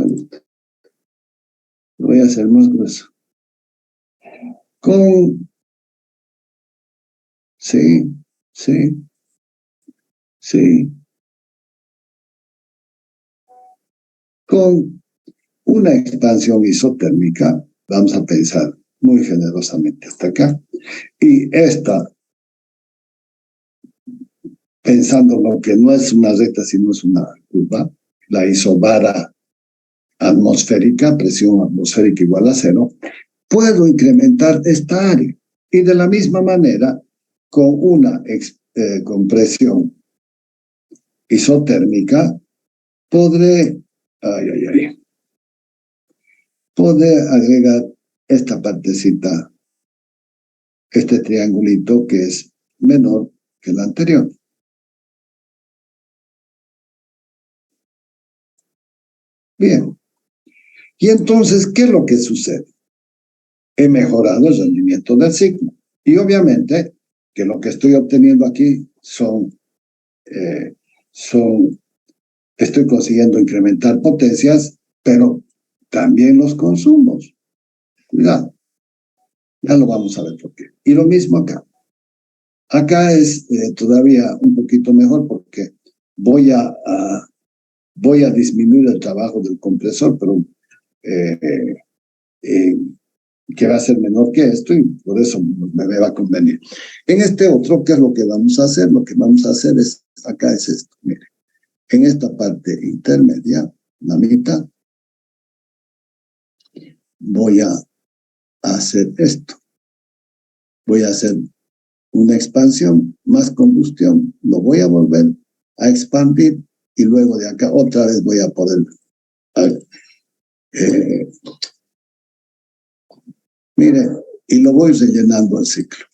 me gusta. Lo voy a hacer más grueso. Sí. Con una expansión isotérmica, vamos a pensar muy generosamente hasta acá, y esta, pensando lo que no es una recta, sino es una curva, la isobara atmosférica, presión atmosférica igual a 0, puedo incrementar esta área. Y de la misma manera, con una compresión isotérmica, podré agregar esta partecita, este triangulito que es menor que el anterior. Bien. Y entonces, ¿qué es lo que sucede? He mejorado el rendimiento del ciclo. Y obviamente que lo que estoy obteniendo aquí estoy consiguiendo incrementar potencias, pero también los consumos. Cuidado. Ya lo vamos a ver por qué. Y lo mismo acá. Acá es todavía un poquito mejor porque voy a disminuir el trabajo del compresor, pero que va a ser menor que esto y por eso me va a convenir. En este otro, ¿qué es lo que vamos a hacer? Lo que vamos a hacer acá es esto, mire. En esta parte intermedia, la mitad, voy a hacer esto. Voy a hacer una expansión, más combustión, lo voy a volver a expandir y luego de acá otra vez voy a poder mire, y lo voy rellenando el ciclo.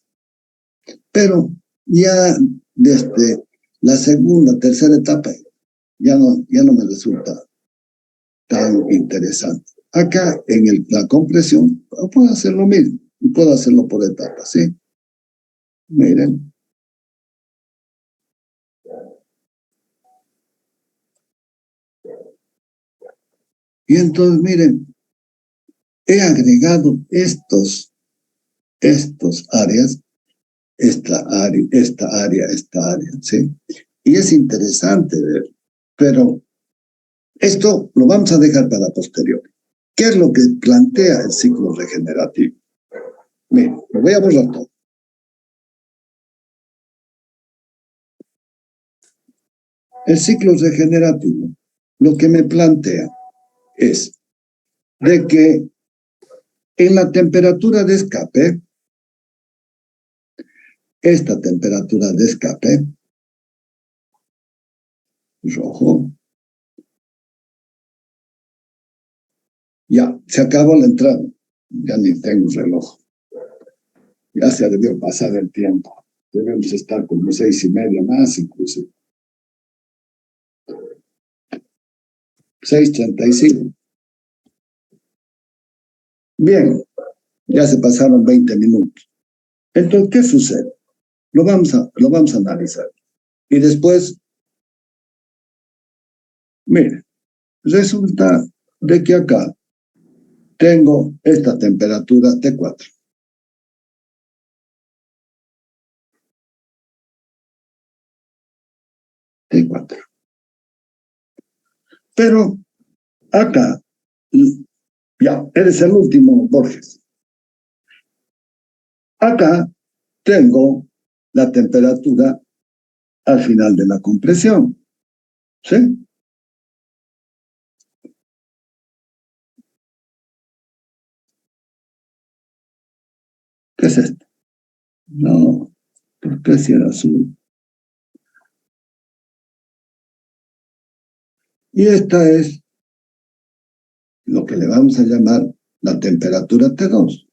Pero ya desde la segunda, tercera etapa, ya no me resulta tan interesante. Acá en la compresión puedo hacer lo mismo, y puedo hacerlo por etapas, ¿sí? Miren. Y entonces, miren, he agregado estas áreas, esta área, ¿sí? Y es interesante ver, pero esto lo vamos a dejar para posterior. ¿Qué es lo que plantea el ciclo regenerativo? Miren, lo voy a borrar todo. El ciclo regenerativo lo que me plantea es de que en la temperatura de escape, esta temperatura de escape, rojo, ya, se acabó la entrada, ya ni tengo reloj, ya se debió pasar el tiempo, debemos estar como 6:30 más inclusive. 6:35. Bien, ya se pasaron 20 minutos. Entonces, ¿qué sucede? Lo vamos a analizar. Y después, mire, resulta de que acá tengo esta temperatura T4. T4. Pero acá, ya, eres el último, Borges. Acá tengo la temperatura al final de la compresión. ¿Sí? ¿Qué es esto? No, ¿por qué si era azul? Y esta es lo que le vamos a llamar la temperatura T2.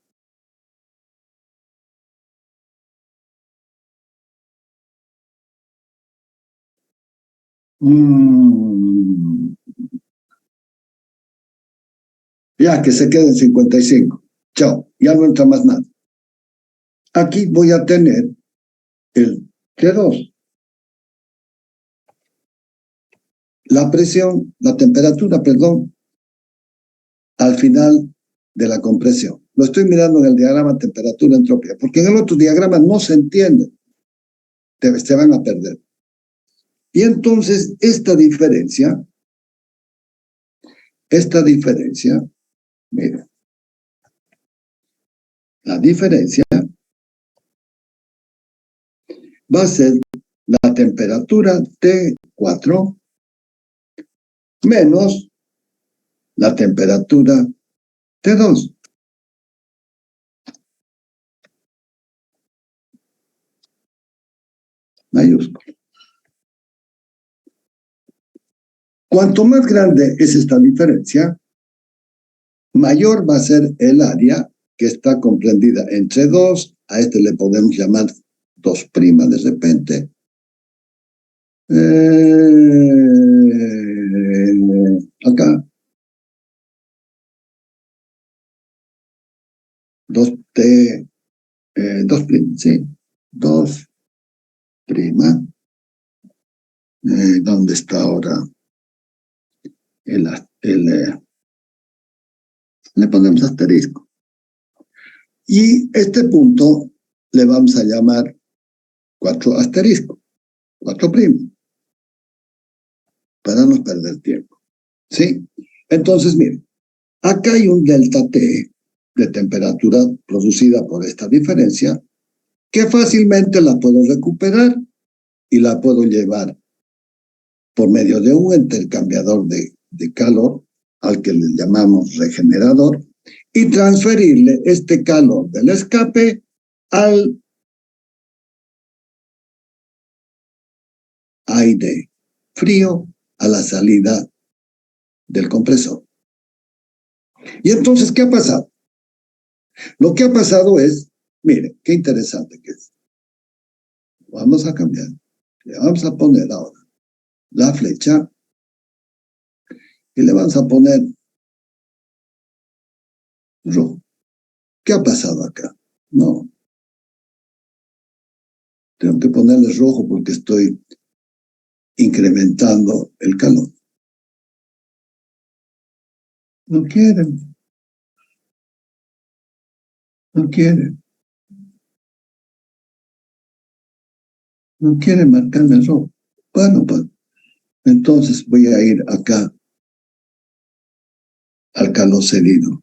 Ya, que se quede en 55. Chao, ya no entra más nada. Aquí voy a tener el T2. La presión, la temperatura, perdón, al final de la compresión. Lo estoy mirando en el diagrama temperatura-entropía, porque en el otro diagrama no se entiende. Se van a perder. Y entonces esta diferencia, mira, la diferencia va a ser la temperatura T4 menos la temperatura T2. Mayúscula. Cuanto más grande es esta diferencia, mayor va a ser el área que está comprendida entre 2, a este le podemos llamar 2' de repente. Acá. 2T, 2', sí. 2'. ¿Dónde está ahora? Le ponemos asterisco. Y este punto le vamos a llamar 4 asterisco, 4', para no perder tiempo. ¿Sí? Entonces, miren, acá hay un delta T de temperatura producida por esta diferencia que fácilmente la puedo recuperar y la puedo llevar por medio de un intercambiador de calor al que le llamamos regenerador y transferirle este calor del escape al aire frío a la salida del compresor. Y entonces, ¿qué ha pasado? Lo que ha pasado es, miren, qué interesante que es. Vamos a cambiar. Le vamos a poner ahora la flecha y le vamos a poner rojo. ¿Qué ha pasado acá? No. Tengo que ponerle rojo porque estoy incrementando el calor. No quieren. No quieren. No quieren marcarme el rojo. Bueno, pues entonces voy a ir acá al calor cedido.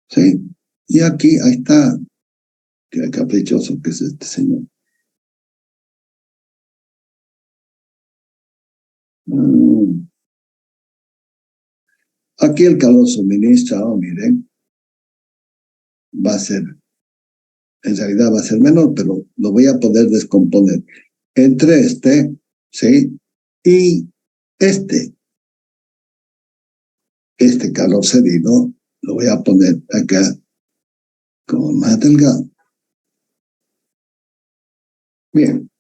¿Sí? Y aquí, ahí está. Qué caprichoso que es este señor. Aquí el calor suministrado, miren, va a ser, en realidad va a ser menor, pero lo voy a poder descomponer entre este, ¿sí? Y este calor cedido, lo voy a poner acá como más delgado. Bien,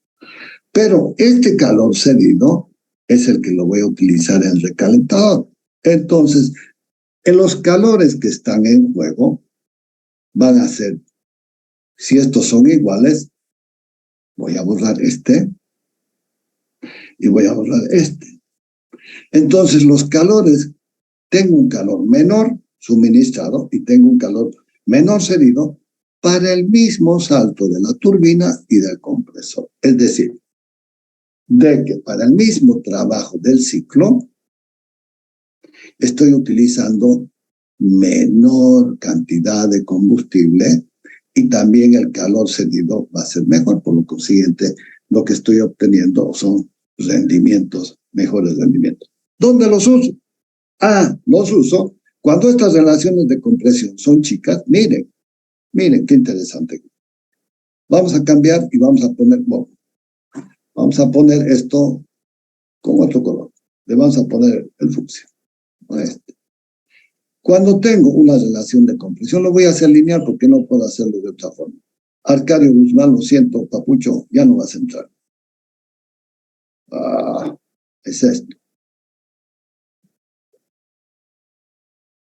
pero este calor cedido es el que lo voy a utilizar en recalentador. Entonces, en los calores que están en juego van a ser, si estos son iguales, voy a borrar este y voy a borrar este. Entonces, los calores, tengo un calor menor suministrado y tengo un calor menor cedido para el mismo salto de la turbina y del compresor. Es decir, de que para el mismo trabajo del ciclo estoy utilizando menor cantidad de combustible y también el calor cedido va a ser mejor. Por lo consiguiente, lo que estoy obteniendo son rendimientos, mejores rendimientos. ¿Dónde los uso? Los uso cuando estas relaciones de compresión son chicas. Miren qué interesante. Vamos a cambiar y vamos a poner, bueno, vamos a poner esto con otro color. Le vamos a poner el fucsia. Cuando tengo una relación de compresión, lo voy a hacer lineal porque no puedo hacerlo de otra forma. Arcadio Guzmán, lo siento, papucho, ya no vas a entrar. Es esto.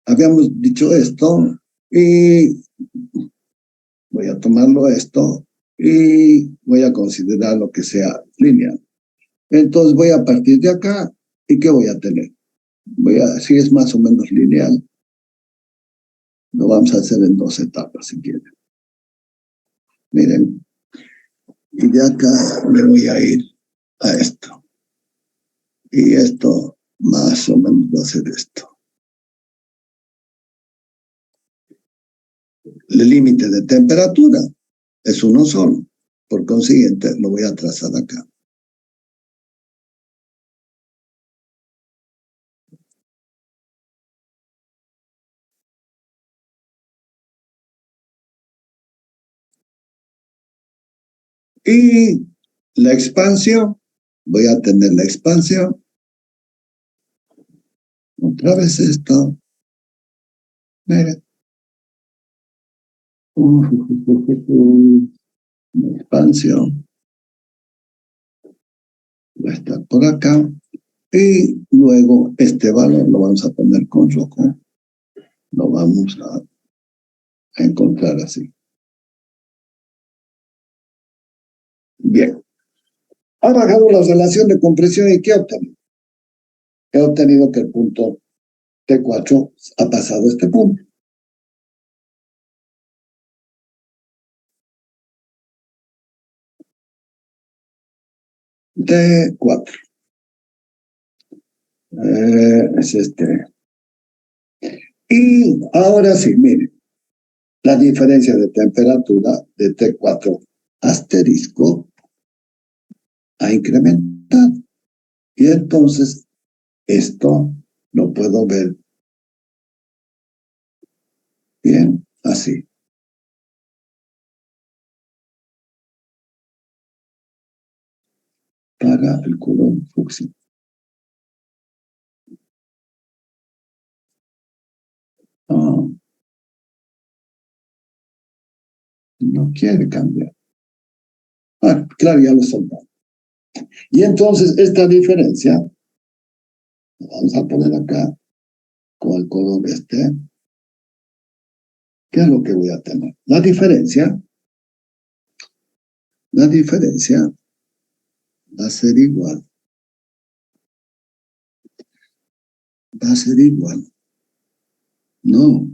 Habíamos dicho esto y voy a tomarlo esto y voy a considerar lo que sea lineal. Entonces voy a partir de acá y ¿qué voy a tener? Si es más o menos lineal, lo vamos a hacer en 2 etapas si quieren. Miren, y de acá me voy a ir a esto. Y esto más o menos va a ser esto. El límite de temperatura es uno solo. Por consiguiente, lo voy a trazar acá. Y la expansión, voy a tener la expansión. Otra vez esto. Miren. La expansión. Va a estar por acá. Y luego este valor lo vamos a poner con rojo. Lo vamos a encontrar así. Bien. Ha bajado la relación de compresión y ¿qué he obtenido? He obtenido que el punto T4 ha pasado este punto. T4. Es este. Y ahora sí, miren. La diferencia de temperatura de T4 asterisco ha incrementado. Y entonces esto lo puedo ver bien así. Para el color fucsia. No quiere cambiar. Claro, ya lo soltamos. Y entonces esta diferencia, vamos a poner acá con el color este. ¿Qué es lo que voy a tener? La diferencia va a ser igual. Va a ser igual. No.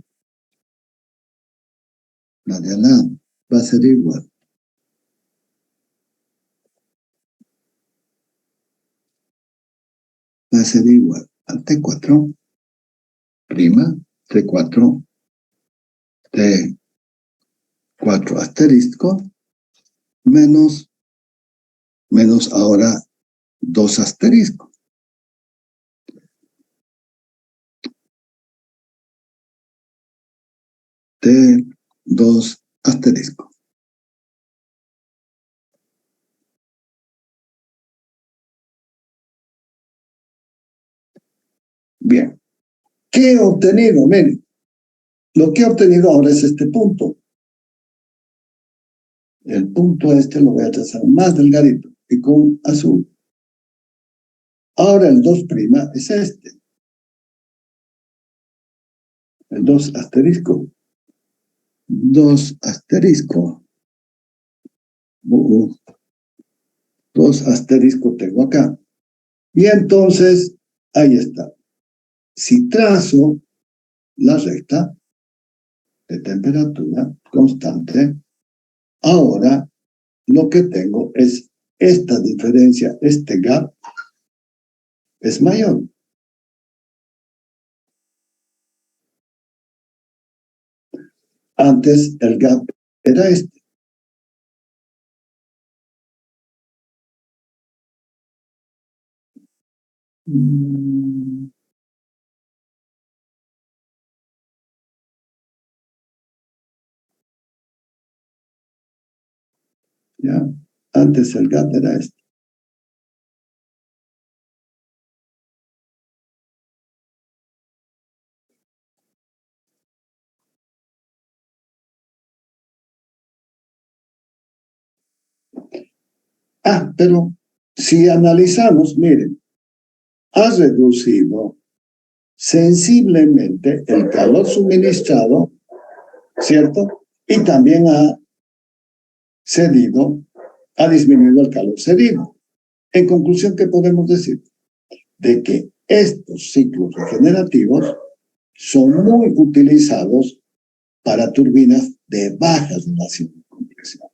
La de al lado va a ser igual. Va a ser igual al T4 prima, T4 asterisco, menos ahora 2 asterisco. T2 asterisco. Bien. ¿Qué he obtenido? Miren, lo que he obtenido ahora es este punto. El punto este lo voy a trazar más delgadito y con azul. Ahora el 2' es este. El 2 asterisco. 2 asterisco. 2 asterisco tengo acá. Y entonces, ahí está. Si trazo la recta de temperatura constante, ahora lo que tengo es esta diferencia, este gap es mayor. Antes el gap era este. ¿Ya? Antes el gap era este. Pero si analizamos, miren, ha reducido sensiblemente el calor suministrado, ¿cierto? Y también ha disminuido el calor cedido. En conclusión, ¿qué podemos decir? De que estos ciclos regenerativos son muy utilizados para turbinas de baja relación de compresión.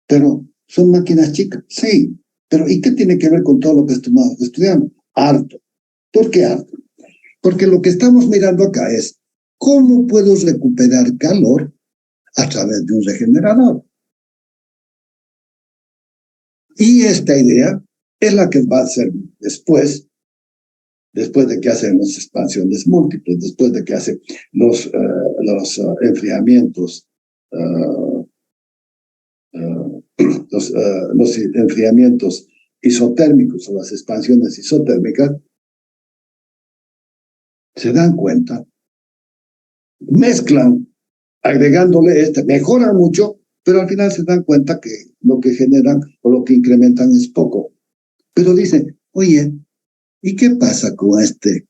Pero son máquinas chicas, sí. Pero ¿y qué tiene que ver con todo lo que estamos estudiando? Harto. ¿Por qué harto? Porque lo que estamos mirando acá es cómo puedo recuperar calor a través de un regenerador. Y esta idea es la que va a ser después de que hacen las expansiones múltiples, después de que hacen los enfriamientos, los enfriamientos isotérmicos o las expansiones isotérmicas, se dan cuenta, mezclan, agregándole mejoran mucho, pero al final se dan cuenta que lo que generan o lo que incrementan es poco. Pero dicen, oye, ¿y qué pasa con este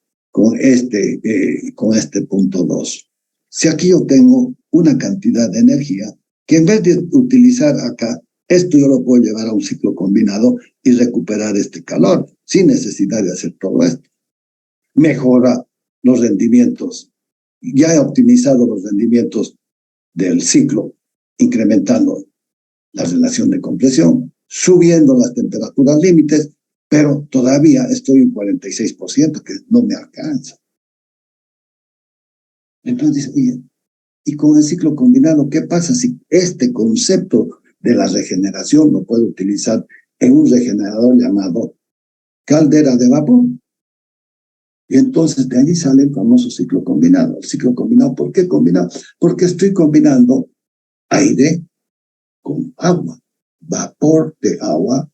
punto 2? Si aquí yo tengo una cantidad de energía que en vez de utilizar acá, esto yo lo puedo llevar a un ciclo combinado y recuperar este calor sin necesidad de hacer todo esto. Mejora los rendimientos. Ya he optimizado los rendimientos del ciclo, incrementando la relación de compresión, subiendo las temperaturas límites, pero todavía estoy en 46%, que no me alcanza. Entonces, oye, y con el ciclo combinado, ¿qué pasa si este concepto de la regeneración lo puedo utilizar en un regenerador llamado caldera de vapor? Y entonces de allí sale el famoso ciclo combinado. El ciclo combinado, ¿por qué combinado? Porque estoy combinando aire con agua, vapor de agua,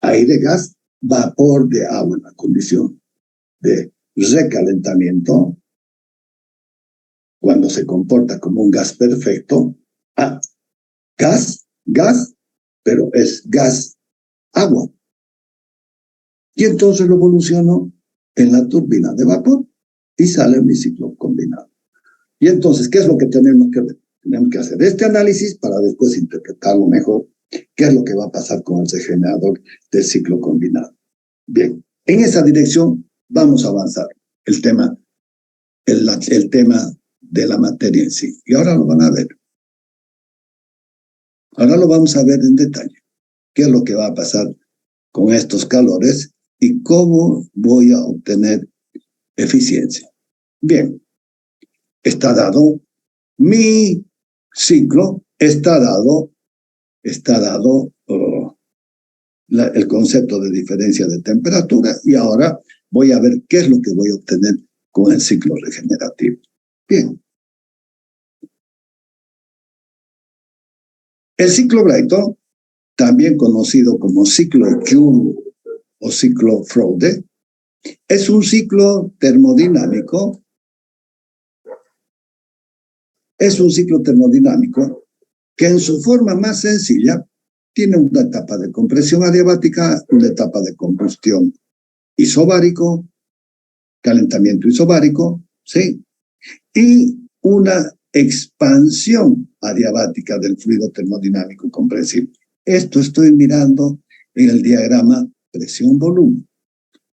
aire, gas, vapor de agua en la condición de recalentamiento, cuando se comporta como un gas perfecto, gas, pero es gas, agua. Y entonces lo evoluciono en la turbina de vapor y sale mi ciclo combinado. Y entonces, ¿qué es lo que tenemos que ver? Tenemos que hacer este análisis para después interpretarlo mejor, qué es lo que va a pasar con el regenerador del ciclo combinado. Bien, en esa dirección vamos a avanzar el tema de la materia en sí. Y ahora lo van a ver. Ahora lo vamos a ver en detalle. ¿Qué es lo que va a pasar con estos calores y cómo voy a obtener eficiencia? Bien, está dado mi ciclo, está dado el concepto de diferencia de temperatura y ahora voy a ver qué es lo que voy a obtener con el ciclo regenerativo. Bien. El ciclo Brayton, también conocido como ciclo Joule o ciclo Frode, es un ciclo termodinámico. Es un ciclo termodinámico que en su forma más sencilla tiene una etapa de compresión adiabática, una etapa de combustión isobárico, calentamiento isobárico, ¿sí? Y una expansión adiabática del fluido termodinámico comprensible. Esto estoy mirando en el diagrama presión-volumen.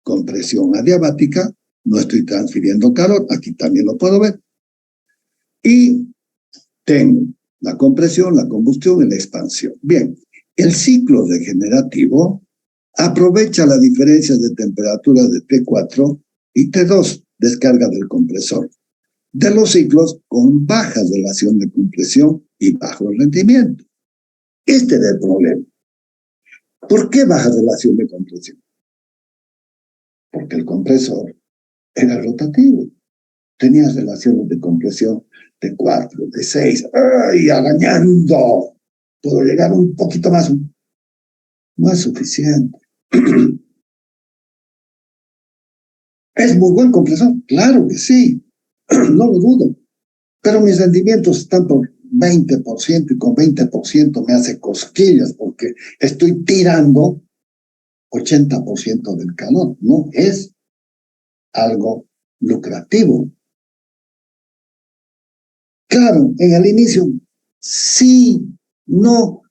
Con presión adiabática no estoy transfiriendo calor, aquí también lo puedo ver. Y tengo la compresión, la combustión y la expansión. Bien, el ciclo regenerativo aprovecha las diferencias de temperatura de T4 y T2, descarga del compresor, de los ciclos con baja relación de compresión y bajo rendimiento. Este es el problema. ¿Por qué baja relación de compresión? Porque el compresor era rotativo. Tenía relaciones de compresión de 4, de 6. ¡Ay, arañando! Puedo llegar un poquito más. No es suficiente. ¿Es muy buen compresor? Claro que sí. No lo dudo. Pero mis rendimientos están por 20% y con 20% me hace cosquillas porque estoy tirando 80% del calor. No es algo lucrativo. Claro, en el inicio, sí, no,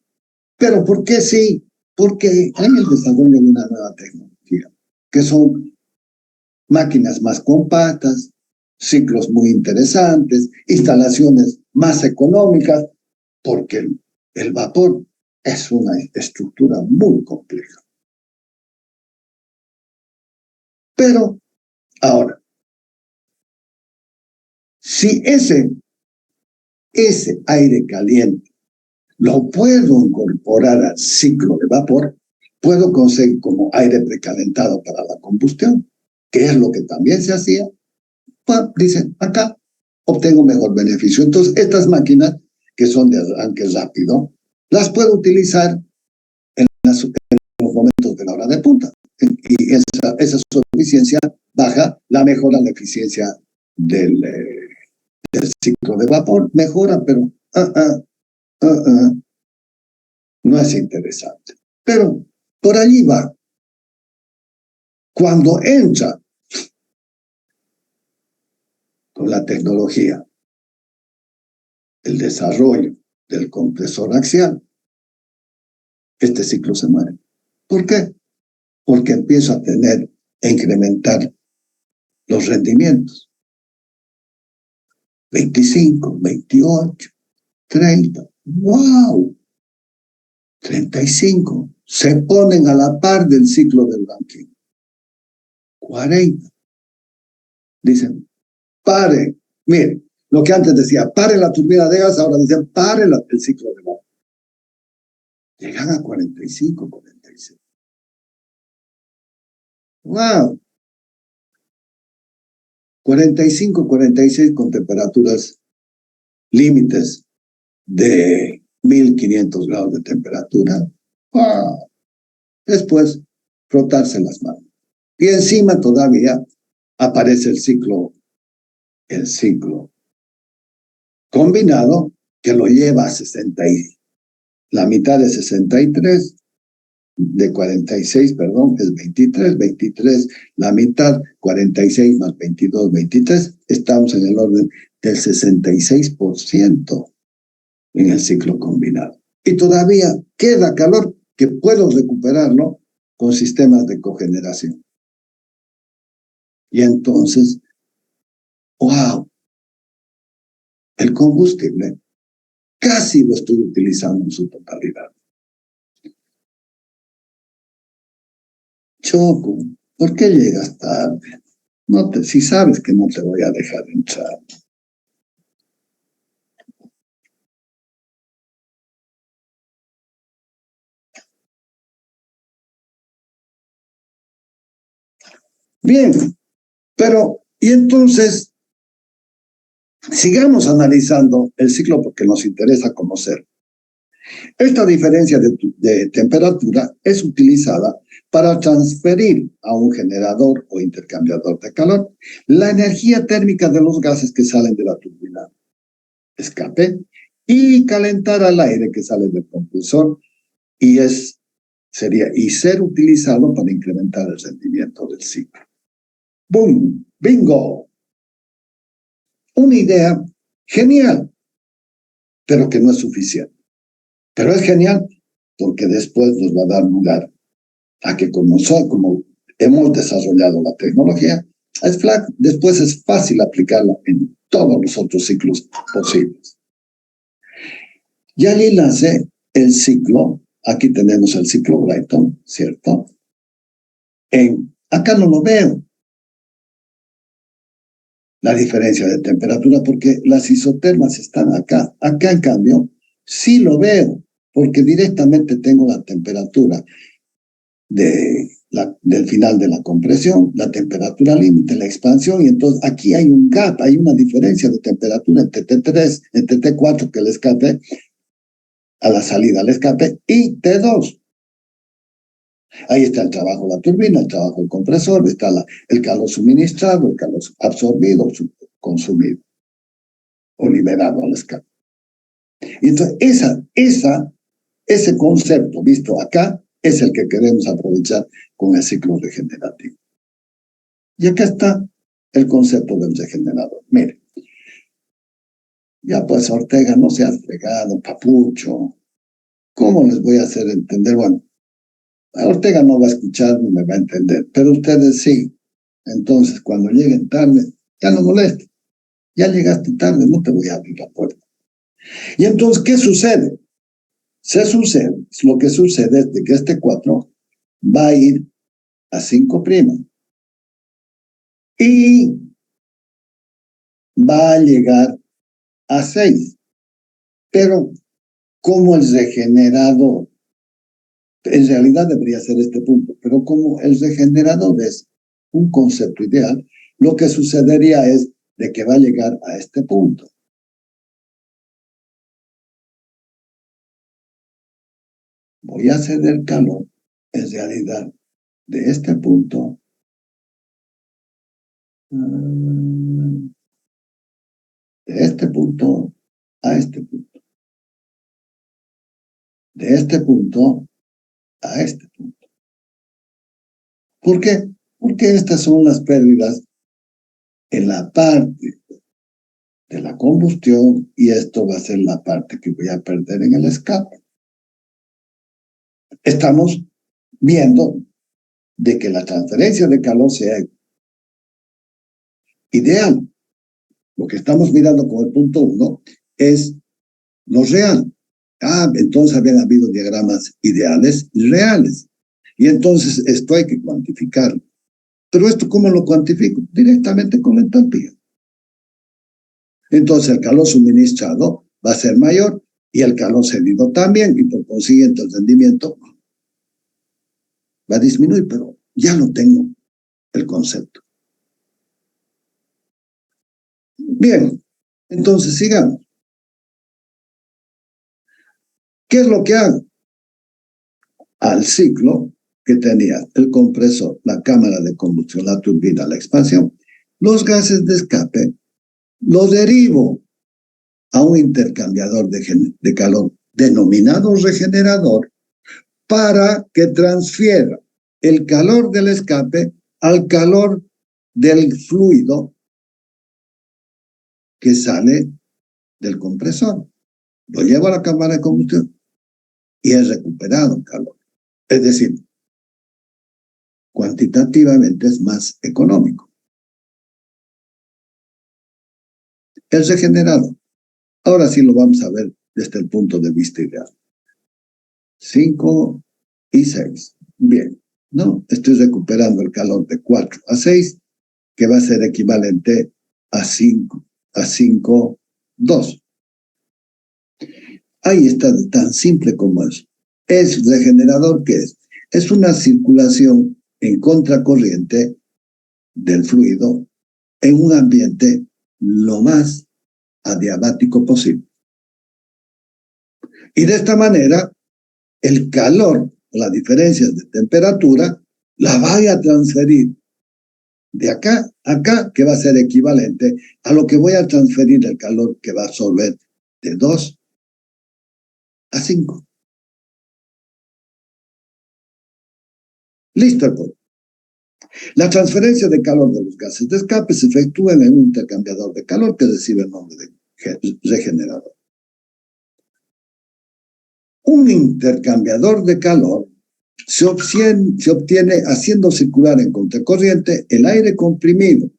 pero ¿por qué sí? Porque hay el desarrollo de una nueva tecnología, que son máquinas más compactas, ciclos muy interesantes, instalaciones más económicas, porque el vapor es una estructura muy compleja. Pero ahora, si ese aire caliente lo puedo incorporar al ciclo de vapor, puedo conseguir como aire precalentado para la combustión, que es lo que también se hacía. Pues, dicen, acá obtengo mejor beneficio. Entonces, estas máquinas, que son de arranque rápido, las puedo utilizar en los momentos de la hora de punta. Y esa su eficiencia baja, la mejora la eficiencia del ciclo de vapor, mejora, pero no es interesante. Pero por allí va. Cuando entra con la tecnología el desarrollo del compresor axial, este ciclo se muere. ¿Por qué? Porque empieza a incrementar los rendimientos. 25, 28, 30, ¡wow! 35, se ponen a la par del ciclo del Rankine. 40, dicen, pare, mire, lo que antes decía, pare la turbina de gas, ahora dicen, pare el ciclo de vapor. Llegan a 45, 46. ¡Wow! 45, 46 con temperaturas límites de 1500 grados de temperatura. ¡Wow! Después, frotarse las manos. Y encima todavía aparece el ciclo combinado que lo lleva a 60 la mitad de 63, de 46, perdón, es 23, 23, la mitad, 46 más 22, 23, estamos en el orden del 66% en el ciclo combinado. Y todavía queda calor que puedo recuperarlo con sistemas de cogeneración. Y entonces, wow, el combustible casi lo estoy utilizando en su totalidad. Choco, ¿por qué llegas tarde? Si sabes que no te voy a dejar entrar. Bien, pero, y entonces, sigamos analizando el ciclo porque nos interesa conocer. Esta diferencia de temperatura es utilizada para transferir a un generador o intercambiador de calor la energía térmica de los gases que salen de la turbina escape y calentar al aire que sale del compulsor y ser utilizado para incrementar el rendimiento del ciclo. ¡Boom! ¡Bingo! Una idea genial, pero que no es suficiente. Pero es genial porque después nos va a dar lugar a que como hemos desarrollado la tecnología, después es fácil aplicarla en todos los otros ciclos posibles. Y allí nace el ciclo, aquí tenemos el ciclo Brayton, ¿cierto? Acá no lo veo, la diferencia de temperatura, porque las isotermas están acá. Acá, en cambio, sí lo veo, porque directamente tengo la temperatura del final de la compresión, la temperatura límite, la expansión, y entonces aquí hay un gap, hay una diferencia de temperatura entre T3, entre T4, que el escape, a la salida al escape, y T2. Ahí está el trabajo de la turbina, el trabajo del compresor, está el calor suministrado, el calor absorbido, consumido o liberado al escape. Y entonces ese concepto visto acá es el que queremos aprovechar con el ciclo regenerativo. Y acá está el concepto del regenerador. Mire, ya pues Ortega, no seas fregado, papucho. ¿Cómo les voy a hacer entender? Bueno, Ortega no va a escuchar, no me va a entender, pero ustedes sí. Entonces, cuando lleguen tarde, ya no molestes. Ya llegaste tarde, no te voy a abrir la puerta. Y entonces, ¿qué sucede? Lo que sucede es de que este 4 va a ir a 5', y va a llegar a 6. Pero como el regenerador, en realidad debería ser este punto, pero como el regenerador es un concepto ideal, lo que sucedería es de que va a llegar a este punto. Voy a hacer el calor, en realidad, de este punto de este punto a este punto, de este punto a este punto. ¿Por qué? Porque estas son las pérdidas en la parte de la combustión y esto va a ser la parte que voy a perder en el escape. Estamos viendo de que la transferencia de calor sea ideal. Lo que estamos mirando con el punto 1 es lo real. Entonces habían habido diagramas ideales y reales. Y entonces esto hay que cuantificarlo. Pero esto, ¿cómo lo cuantifico? Directamente con la entalpía. Entonces el calor suministrado va a ser mayor y el calor cedido también, y por consiguiente el rendimiento va a disminuir, pero ya no tengo el concepto. Bien, entonces sigamos. ¿Qué es lo que hago? Al ciclo que tenía el compresor, la cámara de combustión, la turbina, la expansión, los gases de escape los derivo a un intercambiador de calor denominado regenerador para que transfiera el calor del escape al calor del fluido que sale del compresor. Lo llevo a la cámara de combustión y es recuperado el calor. Es decir, cuantitativamente es más económico. El regenerador. Ahora sí lo vamos a ver desde el punto de vista ideal. 5 y 6. Bien, ¿no? Estoy recuperando el calor de 4 a 6, que va a ser equivalente a 5, 2. Ahí está, tan simple como eso. ¿Es regenerador qué es? Es una circulación en contracorriente del fluido en un ambiente lo más adiabático posible. Y de esta manera, el calor, las diferencias de temperatura, la vaya a transferir de acá a acá, que va a ser equivalente a lo que voy a transferir el calor que va a absorber de 2 a 5. Listo el punto. La transferencia de calor de los gases de escape se efectúa en un intercambiador de calor que recibe el nombre de regenerador. Un intercambiador de calor se obtiene haciendo circular en contracorriente el aire comprimido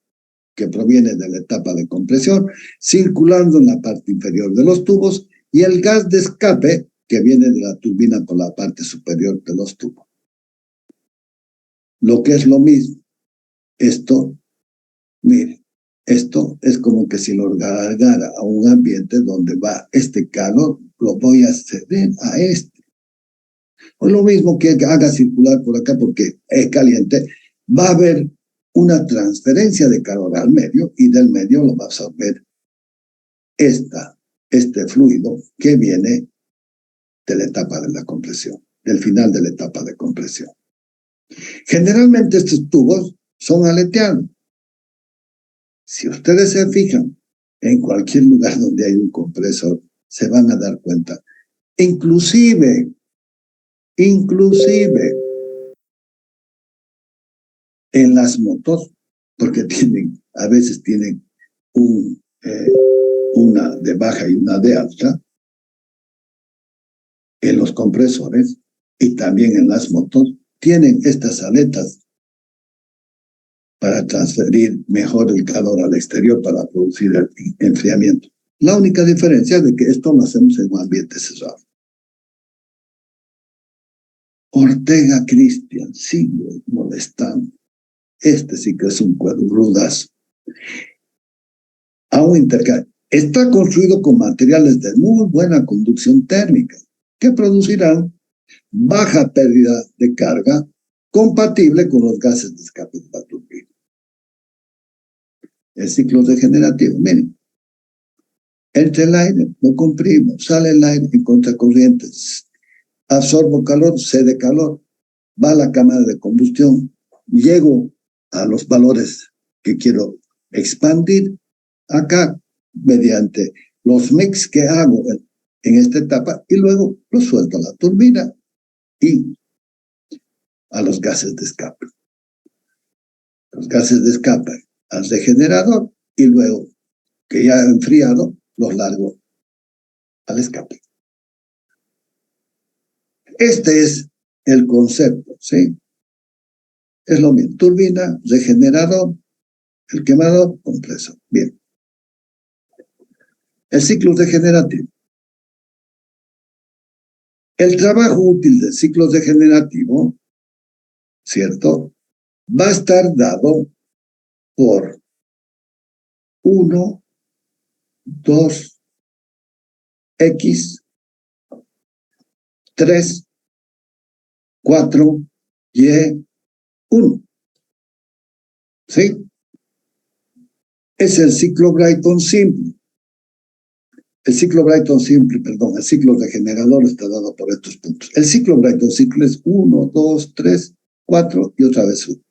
que proviene de la etapa de compresión, circulando en la parte inferior de los tubos, y el gas de escape que viene de la turbina por la parte superior de los tubos. Lo que es lo mismo, mire, esto es como que si lo largara a un ambiente donde va este calor, lo voy a ceder a este. O lo mismo que haga circular por acá porque es caliente, va a haber una transferencia de calor al medio y del medio lo va a absorber este fluido que viene de la etapa de la compresión, del final de la etapa de compresión. Generalmente estos tubos son aleteados. Si ustedes se fijan, en cualquier lugar donde hay un compresor, se van a dar cuenta. Inclusive, en las motos, porque a veces tienen una de baja y una de alta, en los compresores y también en las motos, tienen estas aletas para transferir mejor el calor al exterior para producir el enfriamiento. La única diferencia es que esto lo hacemos en un ambiente cerrado. Ortega Cristian sigue molestando. Este sí que es un rudazo. A un intercambio. Está construido con materiales de muy buena conducción térmica que producirán baja pérdida de carga compatible con los gases de escape de la turbina. El ciclo degenerativo, miren, entra el aire, lo comprimo, sale el aire en contracorriente, absorbo calor, cede calor, va a la cámara de combustión, llego a los valores que quiero expandir acá mediante los mix que hago en esta etapa y luego lo suelto a la turbina y a los gases de escape. Los gases de escape al regenerador y luego que ya he enfriado los largo al escape. Este es el concepto, ¿sí? Es lo mismo, turbina, regenerador, el quemador, compresor. Bien. El ciclo degenerativo. El trabajo útil del ciclo degenerativo, ¿cierto?, va a estar dado por 1, 2, X, 3, 4, Y, 1. ¿Sí? Es el ciclo Brayton simple. El ciclo Brayton simple, perdón, el ciclo regenerador está dado por estos puntos. El ciclo Brayton simple es 1, 2, 3, 4 y otra vez 1.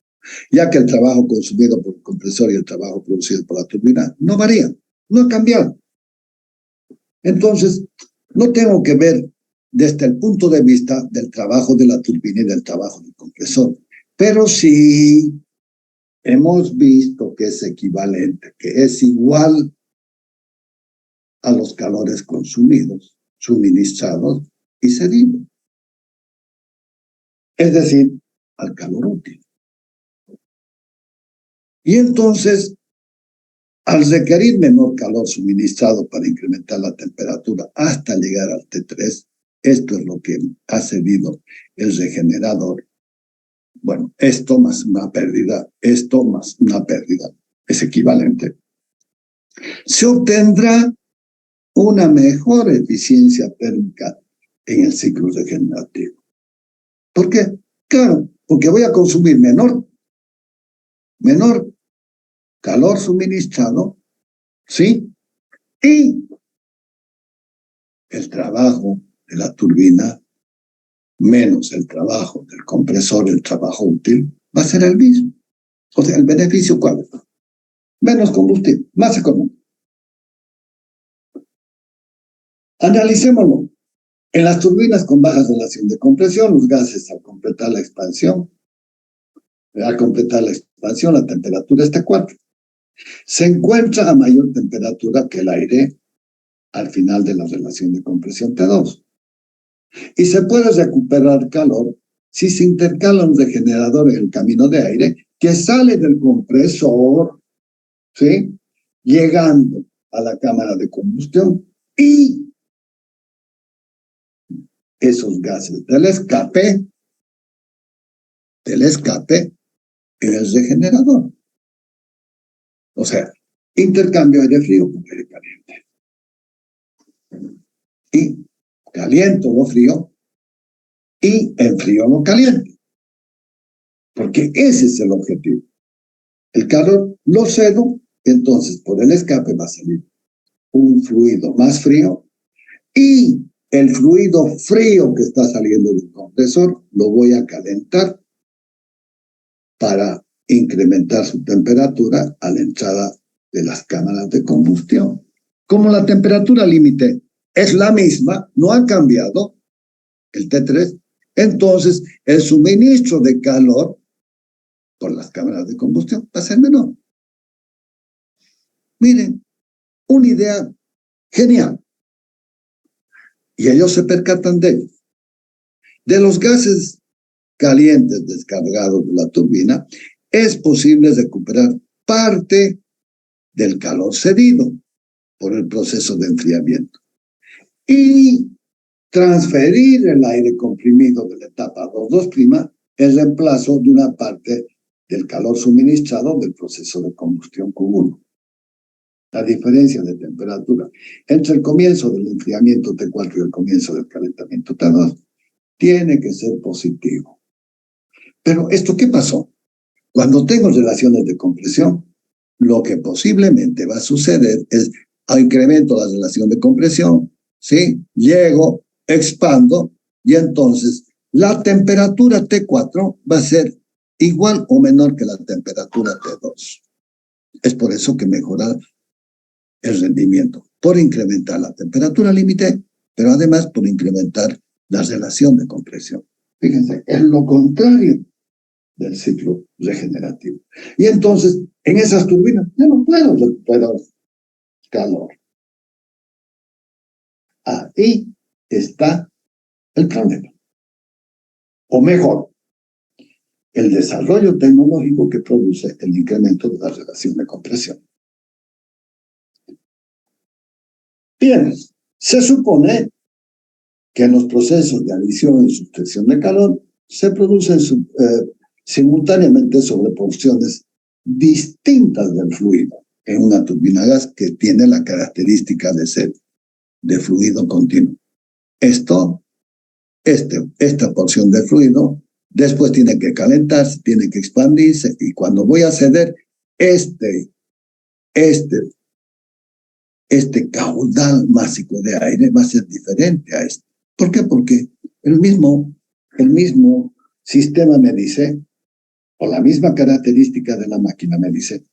Ya que el trabajo consumido por el compresor y el trabajo producido por la turbina no varían, no ha cambiado. Entonces, no tengo que ver desde el punto de vista del trabajo de la turbina y del trabajo del compresor, pero sí hemos visto que es equivalente, que es igual a los calores consumidos, suministrados y cedidos. Es decir, al calor útil. Y entonces, al requerir menor calor suministrado para incrementar la temperatura hasta llegar al T3, esto es lo que ha cedido el regenerador. Bueno, esto más una pérdida, esto más una pérdida es equivalente. Se obtendrá una mejor eficiencia térmica en el ciclo regenerativo. ¿Por qué? Claro, porque voy a consumir menor calor suministrado, ¿sí? Y el trabajo de la turbina menos el trabajo del compresor, el trabajo útil, va a ser el mismo. O sea, ¿el beneficio cuál es? Menos combustible, más económico. Analicémoslo. En las turbinas con baja relación de compresión, los gases al completar la expansión, la temperatura es T4. Se encuentra a mayor temperatura que el aire al final de la relación de compresión T2. Y se puede recuperar calor si se intercala un regenerador en el camino de aire que sale del compresor, ¿sí?, llegando a la cámara de combustión y esos gases del escape en el regenerador. O sea, intercambio aire frío con aire caliente. Y caliento lo frío y enfrío lo caliente. Porque ese es el objetivo. El calor lo cedo, entonces por el escape va a salir un fluido más frío y el fluido frío que está saliendo del compresor lo voy a calentar para incrementar su temperatura a la entrada de las cámaras de combustión. Como la temperatura límite es la misma, no ha cambiado, el T3, entonces el suministro de calor por las cámaras de combustión va a ser menor. Miren, una idea genial. Y ellos se percatan de ello. De los gases calientes descargados de la turbina, es posible recuperar parte del calor cedido por el proceso de enfriamiento y transferir el aire comprimido de la etapa 2,2' en reemplazo de una parte del calor suministrado del proceso de combustión Q1. La diferencia de temperatura entre el comienzo del enfriamiento T4 y el comienzo del calentamiento T2 tiene que ser positivo. Pero ¿esto qué pasó? Cuando tengo relaciones de compresión, lo que posiblemente va a suceder es incremento la relación de compresión, ¿sí? Llego, expando, y entonces la temperatura T4 va a ser igual o menor que la temperatura T2. Es por eso que mejora el rendimiento, por incrementar la temperatura límite, pero además por incrementar la relación de compresión. Fíjense, es lo contrario del ciclo regenerativo. Y entonces, en esas turbinas, ya no puedo recuperar calor. Ahí está el problema. O mejor, el desarrollo tecnológico que produce el incremento de la relación de compresión. Bien, se supone que en los procesos de adición y sustracción de calor se producen simultáneamente sobre porciones distintas del fluido en una turbina a gas que tiene la característica de ser de fluido continuo. Esta porción de fluido después tiene que calentarse, tiene que expandirse, y cuando voy a ceder este caudal másico de aire va a ser diferente a este. ¿Por qué? Porque el mismo sistema me dice, o la misma característica de la máquina me dice,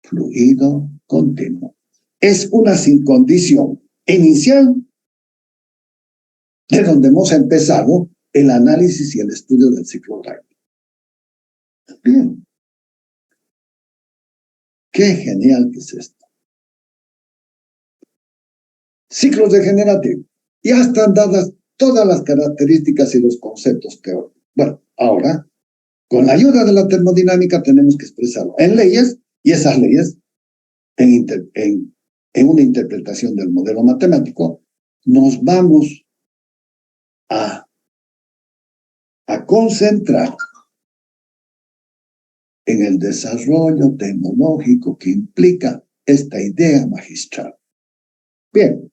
fluido continuo. Es una condición inicial de donde hemos empezado el análisis y el estudio del ciclo Rankine. Bien. Qué genial que es esto. Ciclos degenerativos. Ya están dadas todas las características y los conceptos teóricos. Bueno, ahora, con la ayuda de la termodinámica tenemos que expresarlo en leyes, y esas leyes, en una interpretación del modelo matemático, nos vamos a concentrar en el desarrollo tecnológico que implica esta idea magistral. Bien,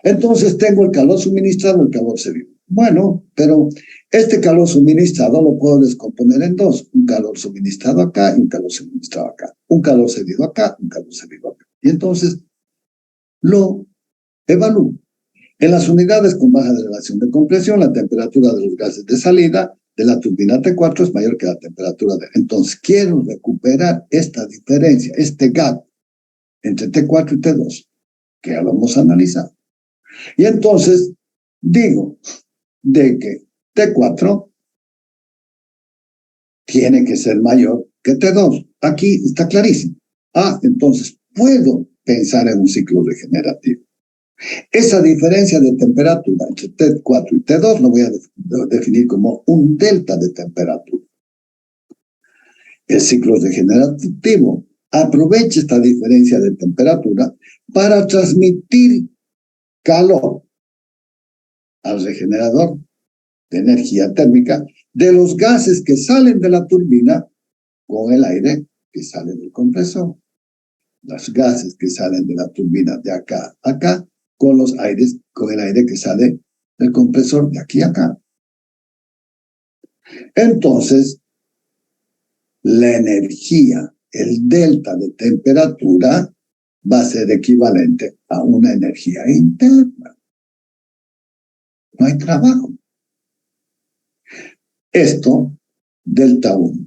entonces tengo el calor suministrado, el calor cedido. Bueno, pero este calor suministrado lo puedo descomponer en dos: un calor suministrado acá y un calor suministrado acá, un calor cedido acá, un calor cedido acá. Y entonces lo evalúo. En las unidades con baja relación de compresión, la temperatura de los gases de salida de la turbina T4 es mayor que la temperatura de... Entonces, quiero recuperar esta diferencia, este gap entre T4 y T2, que ya lo hemos analizado. Y entonces, digo de que T4 tiene que ser mayor que T2. Aquí está clarísimo. Entonces, puedo pensar en un ciclo regenerativo. Esa diferencia de temperatura entre T4 y T2 lo voy a definir como un delta de temperatura. El ciclo regenerativo aprovecha esta diferencia de temperatura para transmitir calor al regenerador de energía térmica de los gases que salen de la turbina con el aire que sale del compresor. Los gases que salen de la turbina de acá a acá con el aire que sale del compresor de aquí a acá. Entonces, la energía, el delta de temperatura, va a ser equivalente a una energía interna. No hay trabajo. Esto, delta 1,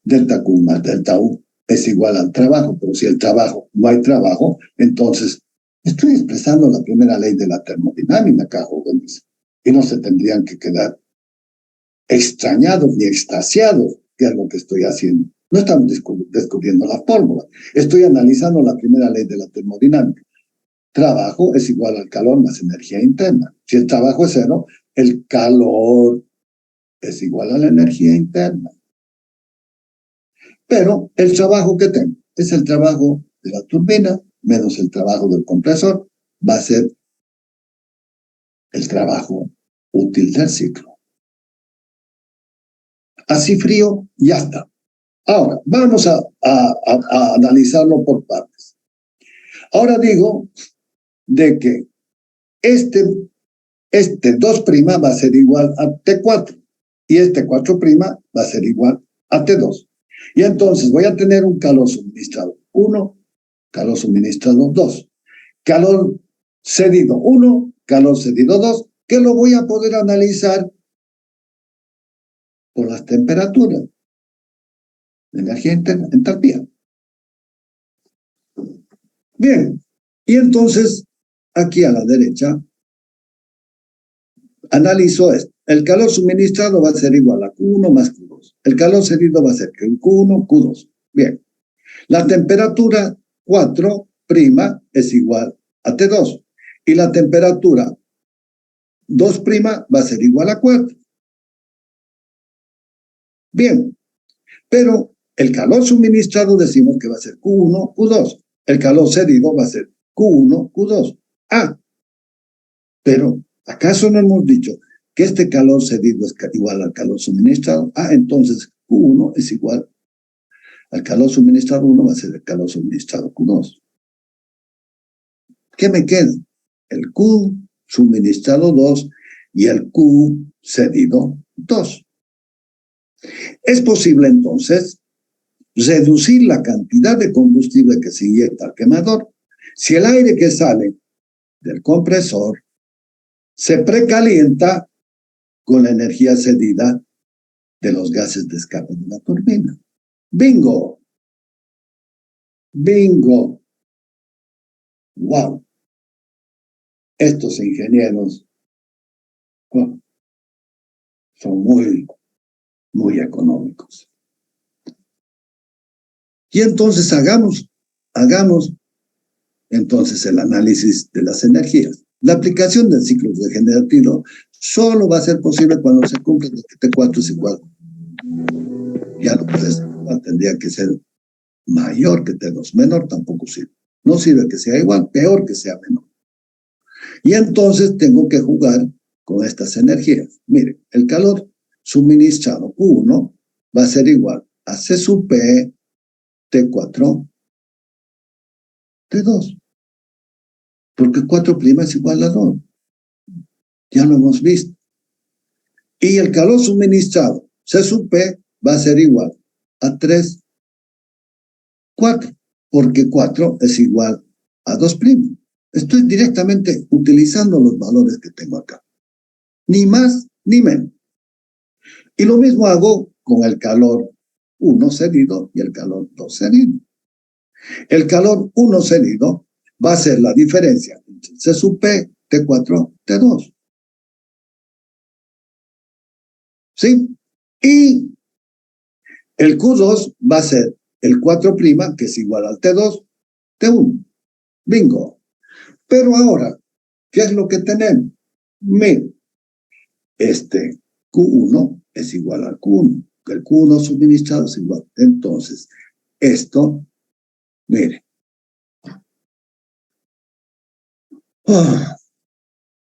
delta Q más delta U es igual al trabajo, pero si no hay trabajo, entonces estoy expresando la primera ley de la termodinámica acá, jóvenes, y no se tendrían que quedar extrañados ni extasiados, que es lo que estoy haciendo. No estamos descubriendo la fórmula, estoy analizando la primera ley de la termodinámica. Trabajo es igual al calor más energía interna. Si el trabajo es cero, el calor es igual a la energía interna. Pero el trabajo que tengo es el trabajo de la turbina menos el trabajo del compresor, va a ser el trabajo útil del ciclo. Así frío, ya está. Ahora, vamos a analizarlo por partes. Ahora digo de que este 2' va a ser igual a T4 y este 4' va a ser igual a T2. Y entonces voy a tener un calor suministrado 1, calor suministrado 2, calor cedido 1, calor cedido 2, que lo voy a poder analizar por las temperaturas, energía interna, entalpía. Bien, y entonces aquí a la derecha analizo esto. El calor suministrado va a ser igual a Q1 más Q2. El calor cedido va a ser Q1, Q2. Bien. La temperatura 4' es igual a T2. Y la temperatura 2' va a ser igual a 4. Bien. Pero el calor suministrado decimos que va a ser Q1, Q2. El calor cedido va a ser Q1, Q2. Ah, pero ¿acaso no hemos dicho que este calor cedido es igual al calor suministrado? Ah, entonces Q1 es igual al calor suministrado 1 va a ser el calor suministrado Q2. ¿Qué me queda? El Q suministrado 2 y el Q cedido 2. Es posible entonces reducir la cantidad de combustible que se inyecta al quemador si el aire que sale del compresor se precalienta con la energía cedida de los gases de escape de la turbina. ¡Bingo! ¡Bingo! ¡Wow! Estos ingenieros son muy económicos. Y entonces hagamos entonces el análisis de las energías. La aplicación del ciclo regenerativo solo va a ser posible cuando se cumple que T4 es igual. Ya no puede ser igual, tendría que ser mayor que T2. Menor tampoco sirve. No sirve que sea igual, peor que sea menor. Y entonces tengo que jugar con estas energías. Mire, el calor suministrado Q1 va a ser igual a C sub P T4 T2. Porque 4' es igual a 2. Ya lo hemos visto. Y el calor suministrado C sub P va a ser igual a 3, 4. Porque 4 es igual a 2'. Estoy directamente utilizando los valores que tengo acá. Ni más ni menos. Y lo mismo hago con el calor 1 cedido y el calor 2 cedido. El calor 1 cedido va a ser la diferencia entre C sub P, T4, T2. ¿Sí? Y el Q2 va a ser el 4', que es igual al T2, T1. Bingo. Pero ahora, ¿qué es lo que tenemos? Miren, este Q1 es igual al Q1. El Q1 suministrado es igual. Entonces, esto, mire.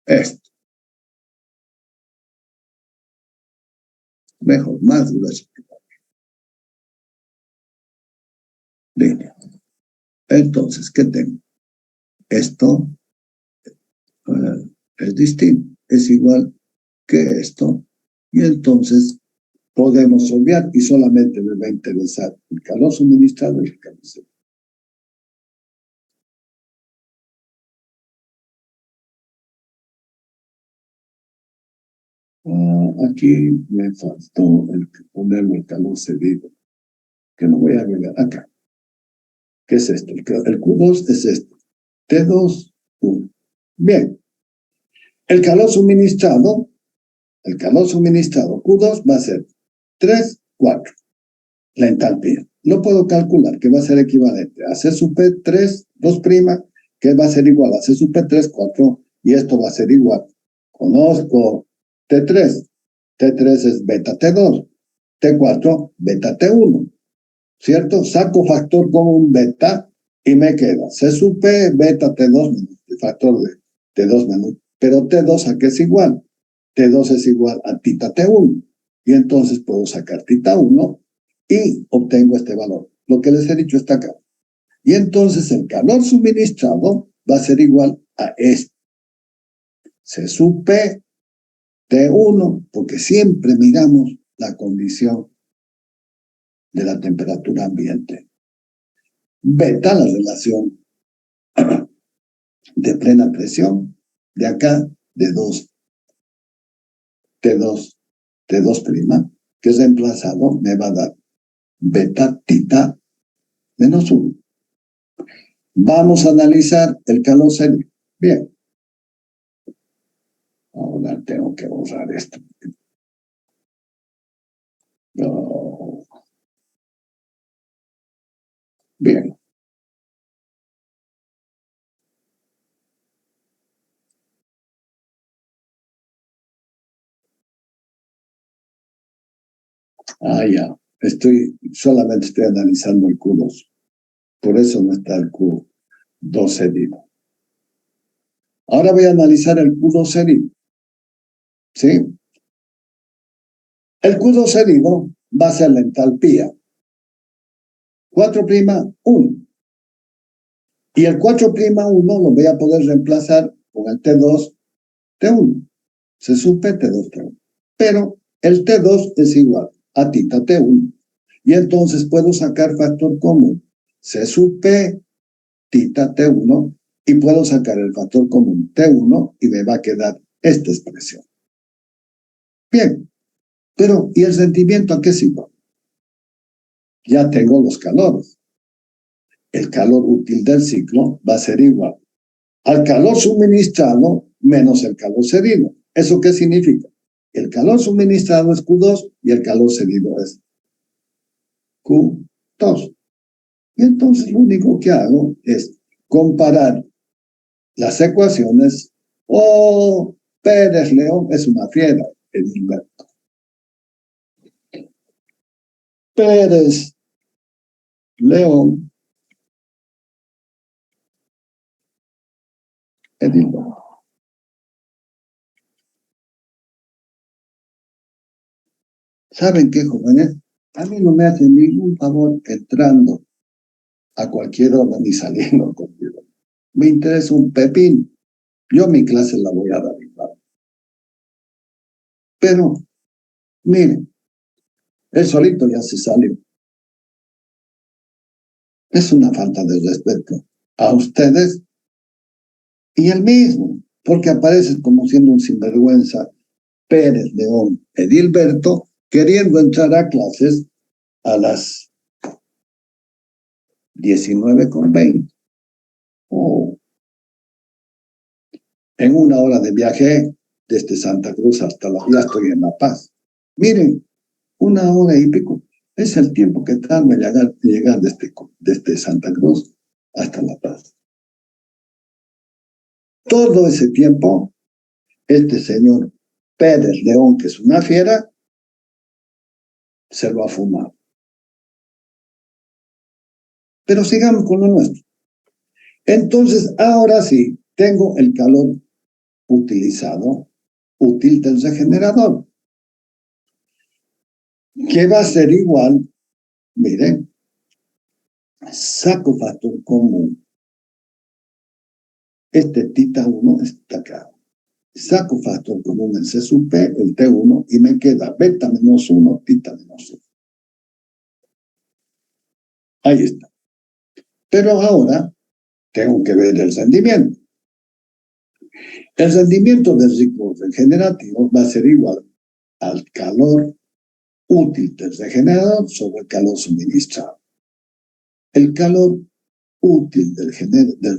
Esto. Mejor, más grueso. Bien. Entonces, ¿qué tengo? Esto es distinto. Es igual que esto. Y entonces podemos obviar y solamente me va a interesar el calor suministrado y el calor cedido. Aquí me faltó ponerme el calor cedido, que lo voy a agregar acá. ¿Qué es esto? El Q2 es esto. T2, 1. Bien. El calor suministrado Q2 va a ser 3, 4. La entalpía. Lo puedo calcular, que va a ser equivalente a C sub P 3, 2', que va a ser igual a C sub P 3, 4, y esto va a ser igual. Conozco T3. T3 es beta T2. T4, beta T1. ¿cierto? Saco factor común beta y me queda C sub P, beta T2 menos el factor de T2 menos. Pero T2 ¿a qué es igual? T2 es igual a tita T1. Y entonces puedo sacar tita 1 y obtengo este valor. Lo que les he dicho está acá. Y entonces el calor suministrado va a ser igual a este. C sub P T1, porque siempre miramos la condición de la temperatura ambiente. Beta, la relación de plena presión, de acá, de 2, T2', que es reemplazado, me va a dar beta tita menos 1. Vamos a analizar el calor serio. Bien. Ahora tengo que borrar esto. No. Bien. Ya. Solamente estoy analizando el Q2. Por eso no está el Q2 cedido. Ahora voy a analizar el Q2 cedido. ¿Sí? El Q2 cedido va a ser la entalpía 4'1. Y el 4'1 lo voy a poder reemplazar con el T2, T1. Se supe T2, T1. Pero el T2 es igual a tita T1. Y entonces puedo sacar factor común. Se supe tita T1 y puedo sacar el factor común T1 y me va a quedar esta expresión. Bien, pero ¿y el rendimiento a qué es igual? Ya tengo los calores. El calor útil del ciclo va a ser igual al calor suministrado menos el calor cedido. ¿Eso qué significa? El calor suministrado es Q2 y el calor cedido es Q2. Y entonces lo único que hago es comparar las ecuaciones. Pérez León es una fiera, Edilberto. Pérez León Edilberto. ¿Saben qué, jóvenes? A mí no me hacen ningún favor entrando a cualquier hora ni saliendo conmigo. Me interesa un pepín. Yo mi clase la voy a dar igual. Pero, miren, él solito ya se salió. Es una falta de respeto a ustedes y él mismo, porque aparece como siendo un sinvergüenza Pérez León Edilberto, queriendo entrar a clases a las 19:20. En una hora de viaje desde Santa Cruz hasta ya estoy en La Paz. Miren, 1 hora y pico es el tiempo que tarda llegar desde Santa Cruz hasta La Paz. Todo ese tiempo, este señor Pérez León, que es una fiera, se lo ha fumado. Pero sigamos con lo nuestro. Entonces, ahora sí, tengo el calor utilizado, útil del regenerador, que va a ser igual, miren, saco factor común. Este tita 1 está acá. Saco factor común el C sub P, el T1, y me queda beta menos 1, tita menos 1. Ahí está. Pero ahora tengo que ver el rendimiento. El rendimiento del ciclo regenerativo va a ser igual al calor útil del regenerador sobre el calor suministrado. El calor útil del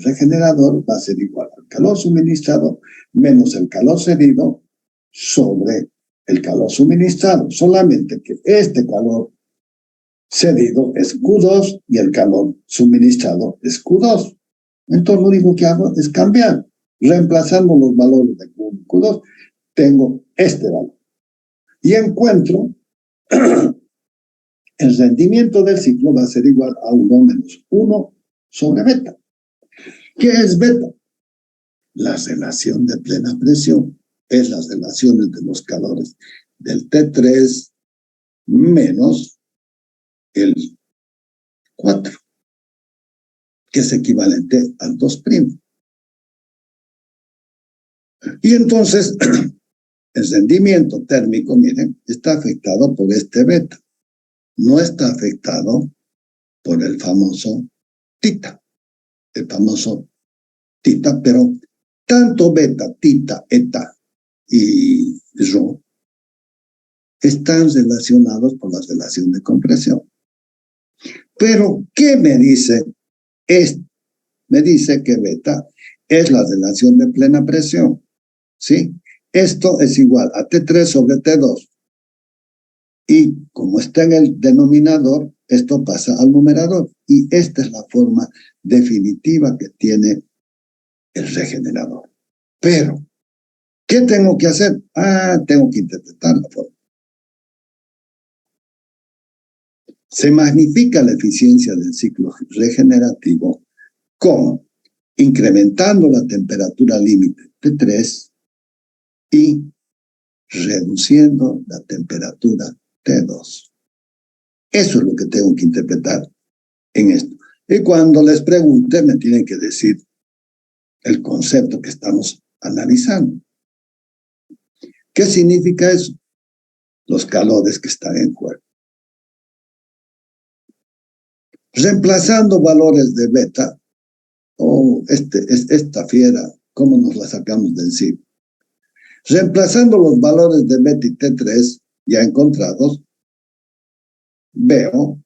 regenerador va a ser igual al calor suministrado menos el calor cedido sobre el calor suministrado. Solamente que este calor cedido es Q2 y el calor suministrado es Q2. Entonces lo único que hago es cambiar. Reemplazando los valores de Q1 y Q2, tengo este valor. Y encuentro el rendimiento del ciclo va a ser igual a 1 menos 1 sobre beta. ¿Qué es beta? La relación de plena presión. Es las relaciones de los calores del T3 menos el 4, que es equivalente al 2'. Y entonces, el rendimiento térmico, miren, está afectado por este beta. No está afectado por el famoso tita. El famoso tita, pero tanto beta, tita, eta y rho están relacionados por la relación de compresión. Pero, ¿qué me dice esto? Me dice que beta es la relación de plena presión, ¿sí? Esto es igual a T3 sobre T2. Y como está en el denominador, esto pasa al numerador. Y esta es la forma definitiva que tiene el regenerador. Pero, ¿qué tengo que hacer? Tengo que interpretar la forma. Se magnifica la eficiencia del ciclo regenerativo como incrementando la temperatura límite T3 y reduciendo la temperatura T2. Eso es lo que tengo que interpretar en esto. Y cuando les pregunte, me tienen que decir el concepto que estamos analizando. ¿Qué significa eso? Los calores que están en juego. Reemplazando valores de beta, esta fiera, ¿cómo nos la sacamos de encima? Reemplazando los valores de beta y T3 ya encontrados, veo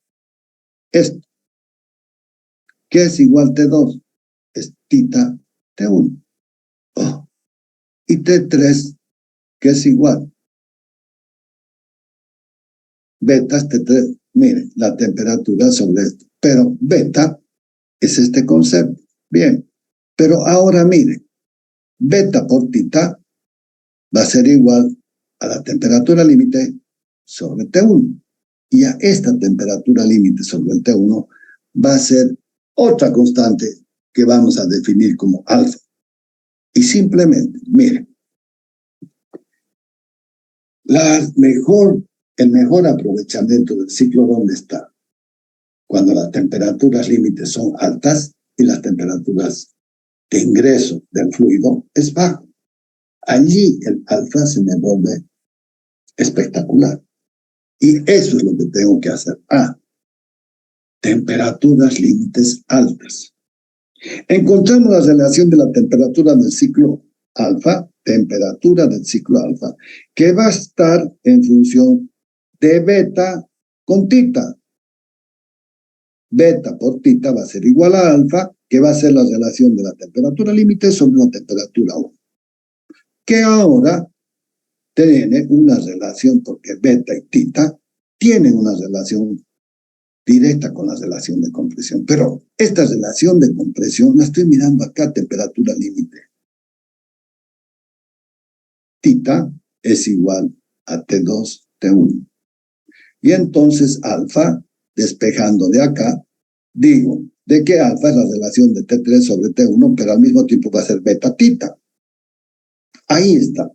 esto, que es igual T2, es tita T1. Y T3, que es igual beta es T3. Miren, la temperatura sobre esto. Pero beta es este concepto. Bien, pero ahora miren, beta por tita va a ser igual a la temperatura límite sobre T1. Y a esta temperatura límite sobre el T1 va a ser otra constante que vamos a definir como alfa. Y simplemente, miren, el mejor aprovechamiento del ciclo, ¿dónde está? Cuando las temperaturas límites son altas y las temperaturas de ingreso del fluido es bajo. Allí el alfa se me vuelve espectacular. Y eso es lo que tengo que hacer. Temperaturas límites altas. Encontramos la relación de la temperatura del ciclo alfa, temperatura del ciclo alfa, que va a estar en función de beta con tita. Beta por tita va a ser igual a alfa, que va a ser la relación de la temperatura límite sobre la temperatura 1. Que ahora tiene una relación, porque beta y tita tienen una relación directa con la relación de compresión. Pero esta relación de compresión la estoy mirando acá, temperatura límite. Tita es igual a T2, T1. Y entonces alfa, despejando de acá, digo, de que alfa es la relación de T3 sobre T1, pero al mismo tiempo va a ser beta tita. Ahí está.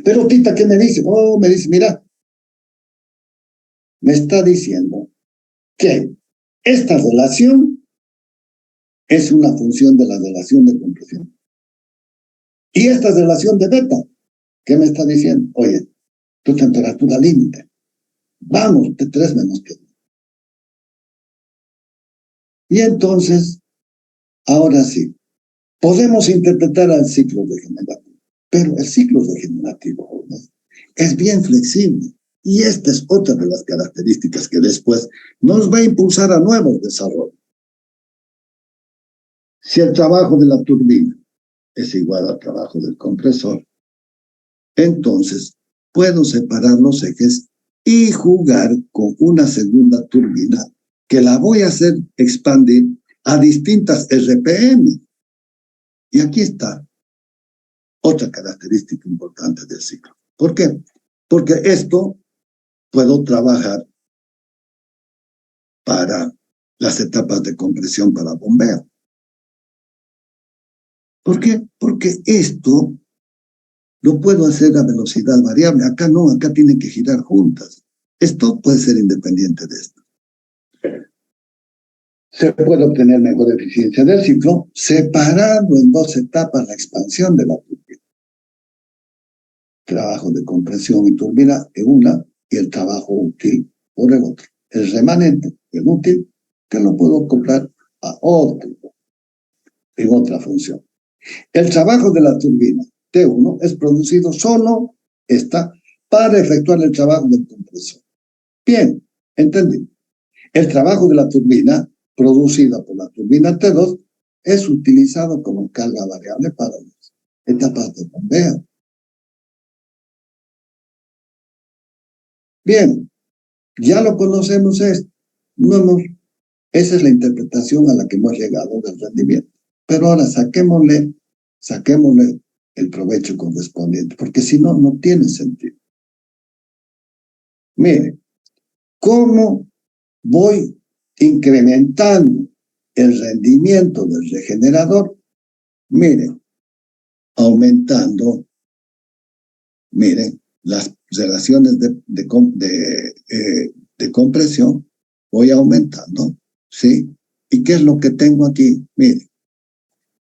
Pero tita, ¿qué me dice? Me dice, mira, me está diciendo que esta relación es una función de la relación de compresión. Y esta relación de beta, ¿qué me está diciendo? Oye, tu temperatura límite. Vamos, T3 menos T1. Y entonces, ahora sí, podemos interpretar al ciclo regenerativo. Pero el ciclo regenerativo, ¿no?, es bien flexible. Y esta es otra de las características que después nos va a impulsar a nuevos desarrollos. Si el trabajo de la turbina es igual al trabajo del compresor, entonces puedo separar los ejes y jugar con una segunda turbina que la voy a hacer expandir a distintas RPM. Y aquí está otra característica importante del ciclo. ¿Por qué? Porque esto puedo trabajar para las etapas de compresión para bombeo. ¿Por qué? Porque esto lo puedo hacer a velocidad variable. Acá no, acá tienen que girar juntas. Esto puede ser independiente de esto. Se puede obtener mejor eficiencia del ciclo separando en dos etapas la expansión de la turbina. Trabajo de compresión y turbina en una y el trabajo útil por el otro. El remanente, el útil, que lo puedo acoplar a otro en otra función. El trabajo de la turbina T1 es producido solo para efectuar el trabajo del compresor. Bien, entendí. El trabajo de la turbina producida por la turbina T2 es utilizado como carga variable para las etapas de bombeo. Bien, ya lo conocemos esto. Esa es la interpretación a la que hemos llegado del rendimiento. Pero ahora saquémosle el provecho correspondiente, porque si no, no tiene sentido. Mire, ¿cómo voy incrementando el rendimiento del regenerador? Miren, aumentando, miren, las relaciones de compresión, voy aumentando, ¿sí? ¿Y qué es lo que tengo aquí? Miren,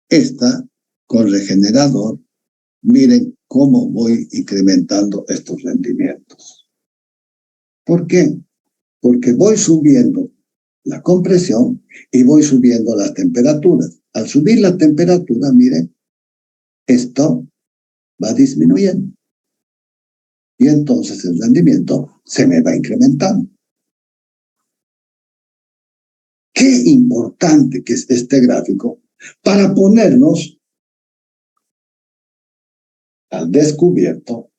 esta con regenerador, miren cómo voy incrementando estos rendimientos. ¿Por qué? Porque voy subiendo la compresión y voy subiendo las temperaturas. Al subir la temperatura, miren, esto va disminuyendo. Y entonces el rendimiento se me va incrementando. Qué importante que es este gráfico para ponernos al descubierto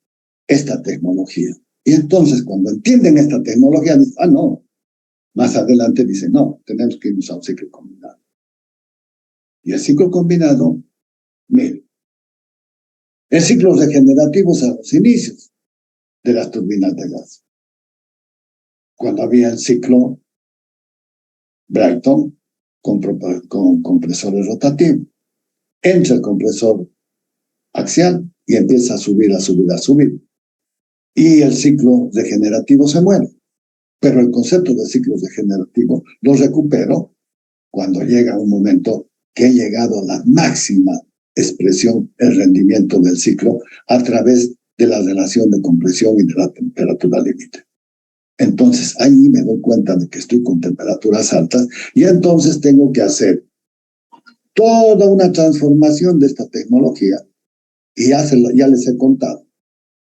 esta tecnología. Y entonces cuando entienden esta tecnología, dicen, no, más adelante dicen, no, tenemos que irnos a un ciclo combinado. Y el ciclo combinado, miren, el ciclo regenerativo es a los inicios de las turbinas de gas. Cuando había el ciclo Brayton con compresores rotativos. Entra el compresor axial y empieza a subir, a subir, a subir. Y el ciclo regenerativo se muere. Pero el concepto de ciclo regenerativo lo recupero cuando llega un momento que he llegado a la máxima expresión, el rendimiento del ciclo, a través de la relación de compresión y de la temperatura límite. Entonces ahí me doy cuenta de que estoy con temperaturas altas y entonces tengo que hacer toda una transformación de esta tecnología. Y ya les he contado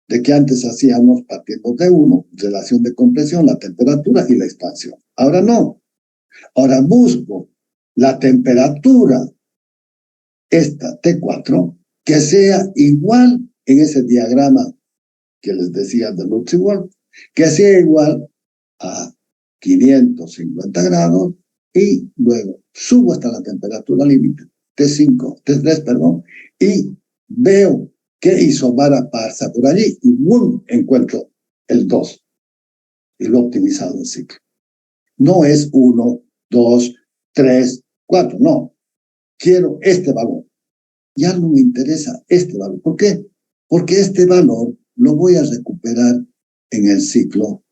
de que antes hacíamos partiendo de uno, relación de compresión, la temperatura y la expansión. Ahora no. Ahora busco la temperatura, esta T4, que sea igual en ese diagrama que les decía de Lutz-World, que sea igual a 550 grados y luego subo hasta la temperatura límite, T3, y veo qué isobara pasa por allí y ¡bum! Encuentro el 2 y lo he optimizado el ciclo. No es 1, 2, 3, 4, no. Quiero este valor. Ya no me interesa este valor. ¿Por qué? Porque este valor lo voy a recuperar en el ciclo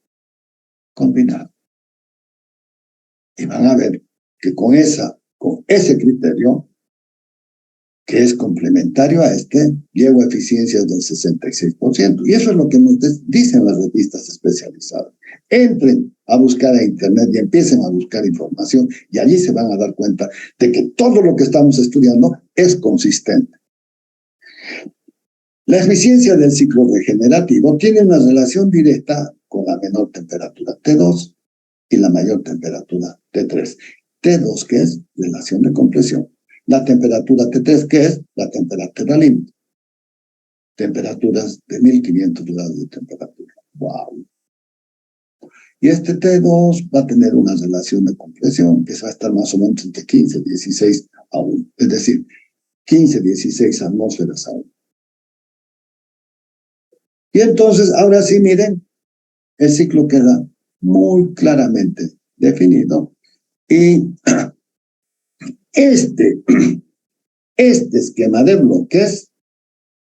combinado. Y van a ver que con ese criterio, que es complementario a este, llevo eficiencias del 66%. Y eso es lo que nos dicen las revistas especializadas. Entren a buscar a Internet y empiecen a buscar información y allí se van a dar cuenta de que todo lo que estamos estudiando es consistente. La eficiencia del ciclo regenerativo tiene una relación directa con la menor temperatura T2 y la mayor temperatura T3. T2, que es relación de compresión. La temperatura T3, que es la temperatura límite. Temperaturas de 1500 grados de temperatura. ¡Wow! Y este T2 va a tener una relación de compresión que va a estar más o menos entre 15, 16 a 1. Es decir, 15, 16 atmósferas a 1. Y entonces, ahora sí, miren, el ciclo queda muy claramente definido. Y este esquema de bloques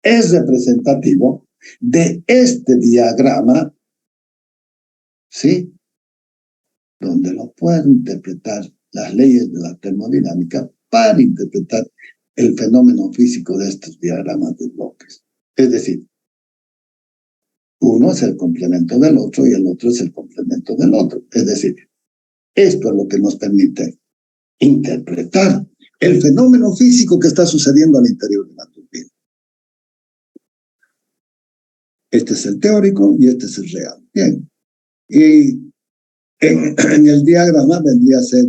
es representativo de este diagrama, ¿sí? Donde lo puedo interpretar las leyes de la termodinámica para interpretar el fenómeno físico de estos diagramas de bloques. Es decir, uno es el complemento del otro y el otro es el complemento del otro. Es decir, esto es lo que nos permite interpretar el fenómeno físico que está sucediendo al interior de la turbina. Este es el teórico y este es el real. Bien. Y en el diagrama vendría a ser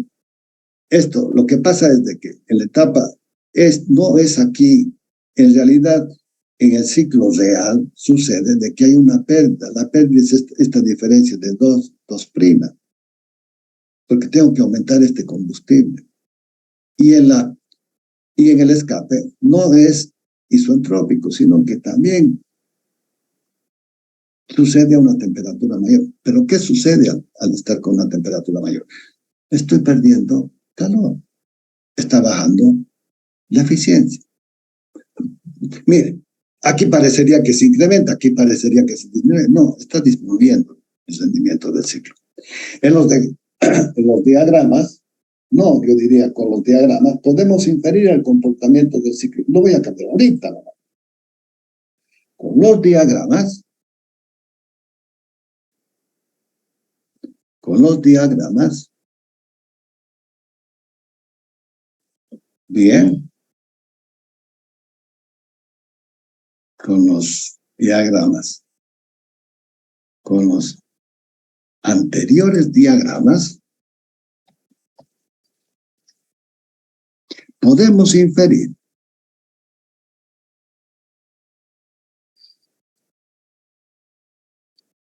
esto. Lo que pasa es de que en la etapa no es aquí, en realidad en el ciclo real sucede de que hay una pérdida. La pérdida es esta diferencia de 2', porque tengo que aumentar este combustible. Y en el escape no es isoentrópico, sino que también sucede a una temperatura mayor. ¿Pero qué sucede al estar con una temperatura mayor? Estoy perdiendo calor. Está bajando la eficiencia. Miren, aquí parecería que se incrementa, aquí parecería que se disminuye. No, está disminuyendo el rendimiento del ciclo. En los diagramas, no, yo diría con los diagramas, podemos inferir el comportamiento del ciclo. Lo voy a cambiar ahorita, ¿no? Con los diagramas, bien, con los anteriores diagramas, podemos inferir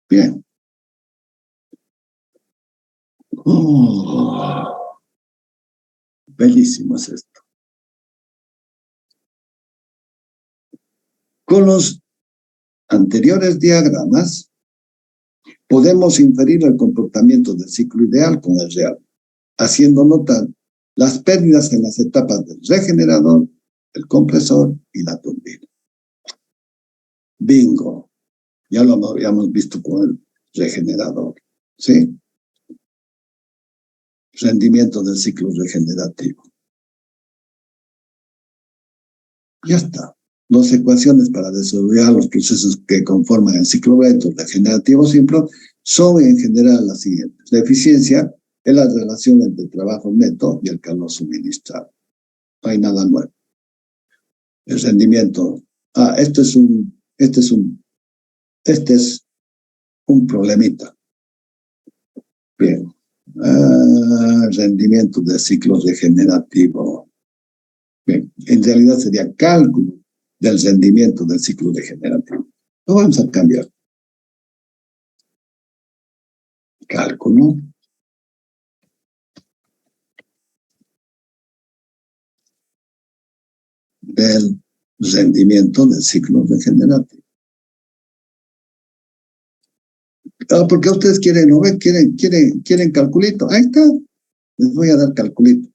bien. Bellísimo es esto. Con los anteriores diagramas, podemos inferir el comportamiento del ciclo ideal con el real, haciendo notar las pérdidas en las etapas del regenerador, el compresor y la turbina. Bingo. Ya lo habíamos visto con el regenerador, ¿sí? Rendimiento del ciclo regenerativo. Ya está. Las ecuaciones para desarrollar los procesos que conforman el ciclo Brayton regenerativo simple son en general las siguientes. La eficiencia es la relación entre el trabajo neto y el calor suministrado. No hay nada nuevo. El rendimiento. Este es un problemita. Bien. Rendimiento del ciclo regenerativo. Bien. En realidad sería cálculo del rendimiento del ciclo regenerativo. Lo vamos a cambiar. Cálculo del rendimiento del ciclo regenerativo. Porque ustedes quieren, ¿no ven? Quieren calculito. Ahí está. Les voy a dar calculito.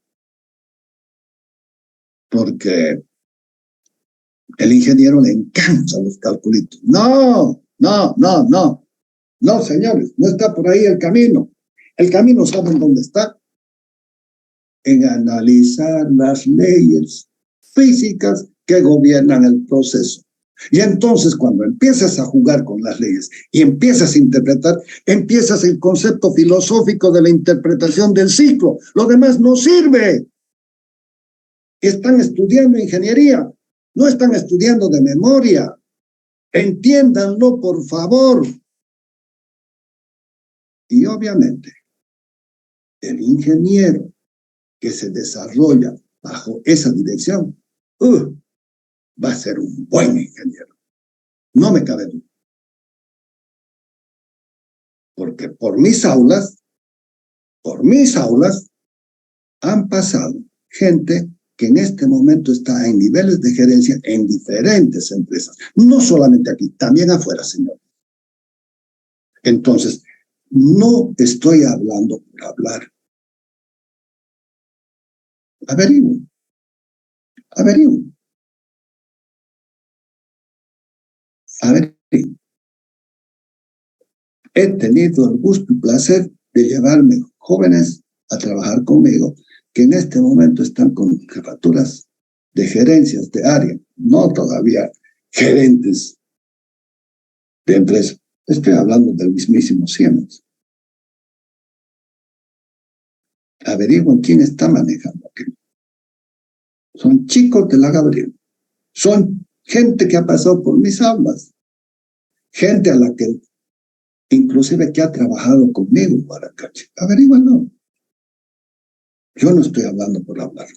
Porque el ingeniero le encantan los calculitos. No, señores, no está por ahí el camino. El camino, ¿saben dónde está? En analizar las leyes físicas que gobiernan el proceso. Y entonces, cuando empiezas a jugar con las leyes y empiezas a interpretar, empiezas el concepto filosófico de la interpretación del ciclo. Lo demás no sirve. Están estudiando ingeniería, no están estudiando de memoria. Entiéndanlo, por favor. Y obviamente, el ingeniero que se desarrolla bajo esa dirección, va a ser un buen ingeniero. No me cabe duda. Porque por mis aulas han pasado gente que en este momento está en niveles de gerencia en diferentes empresas. No solamente aquí, también afuera, señor. Entonces, No estoy hablando por hablar. Averigüen, averigüen, averigüen. He tenido el gusto y placer de llevarme jóvenes a trabajar conmigo que en este momento están con jefaturas de gerencias de área, no todavía gerentes de empresa. Estoy hablando del mismísimo Siemens. Averigüen quién está manejando aquello. Son chicos de la Gabriel. Son gente que ha pasado por mis aulas. Gente a la que inclusive que ha trabajado conmigo en Guaracache. Averigüenlo. Yo no estoy hablando por hablar.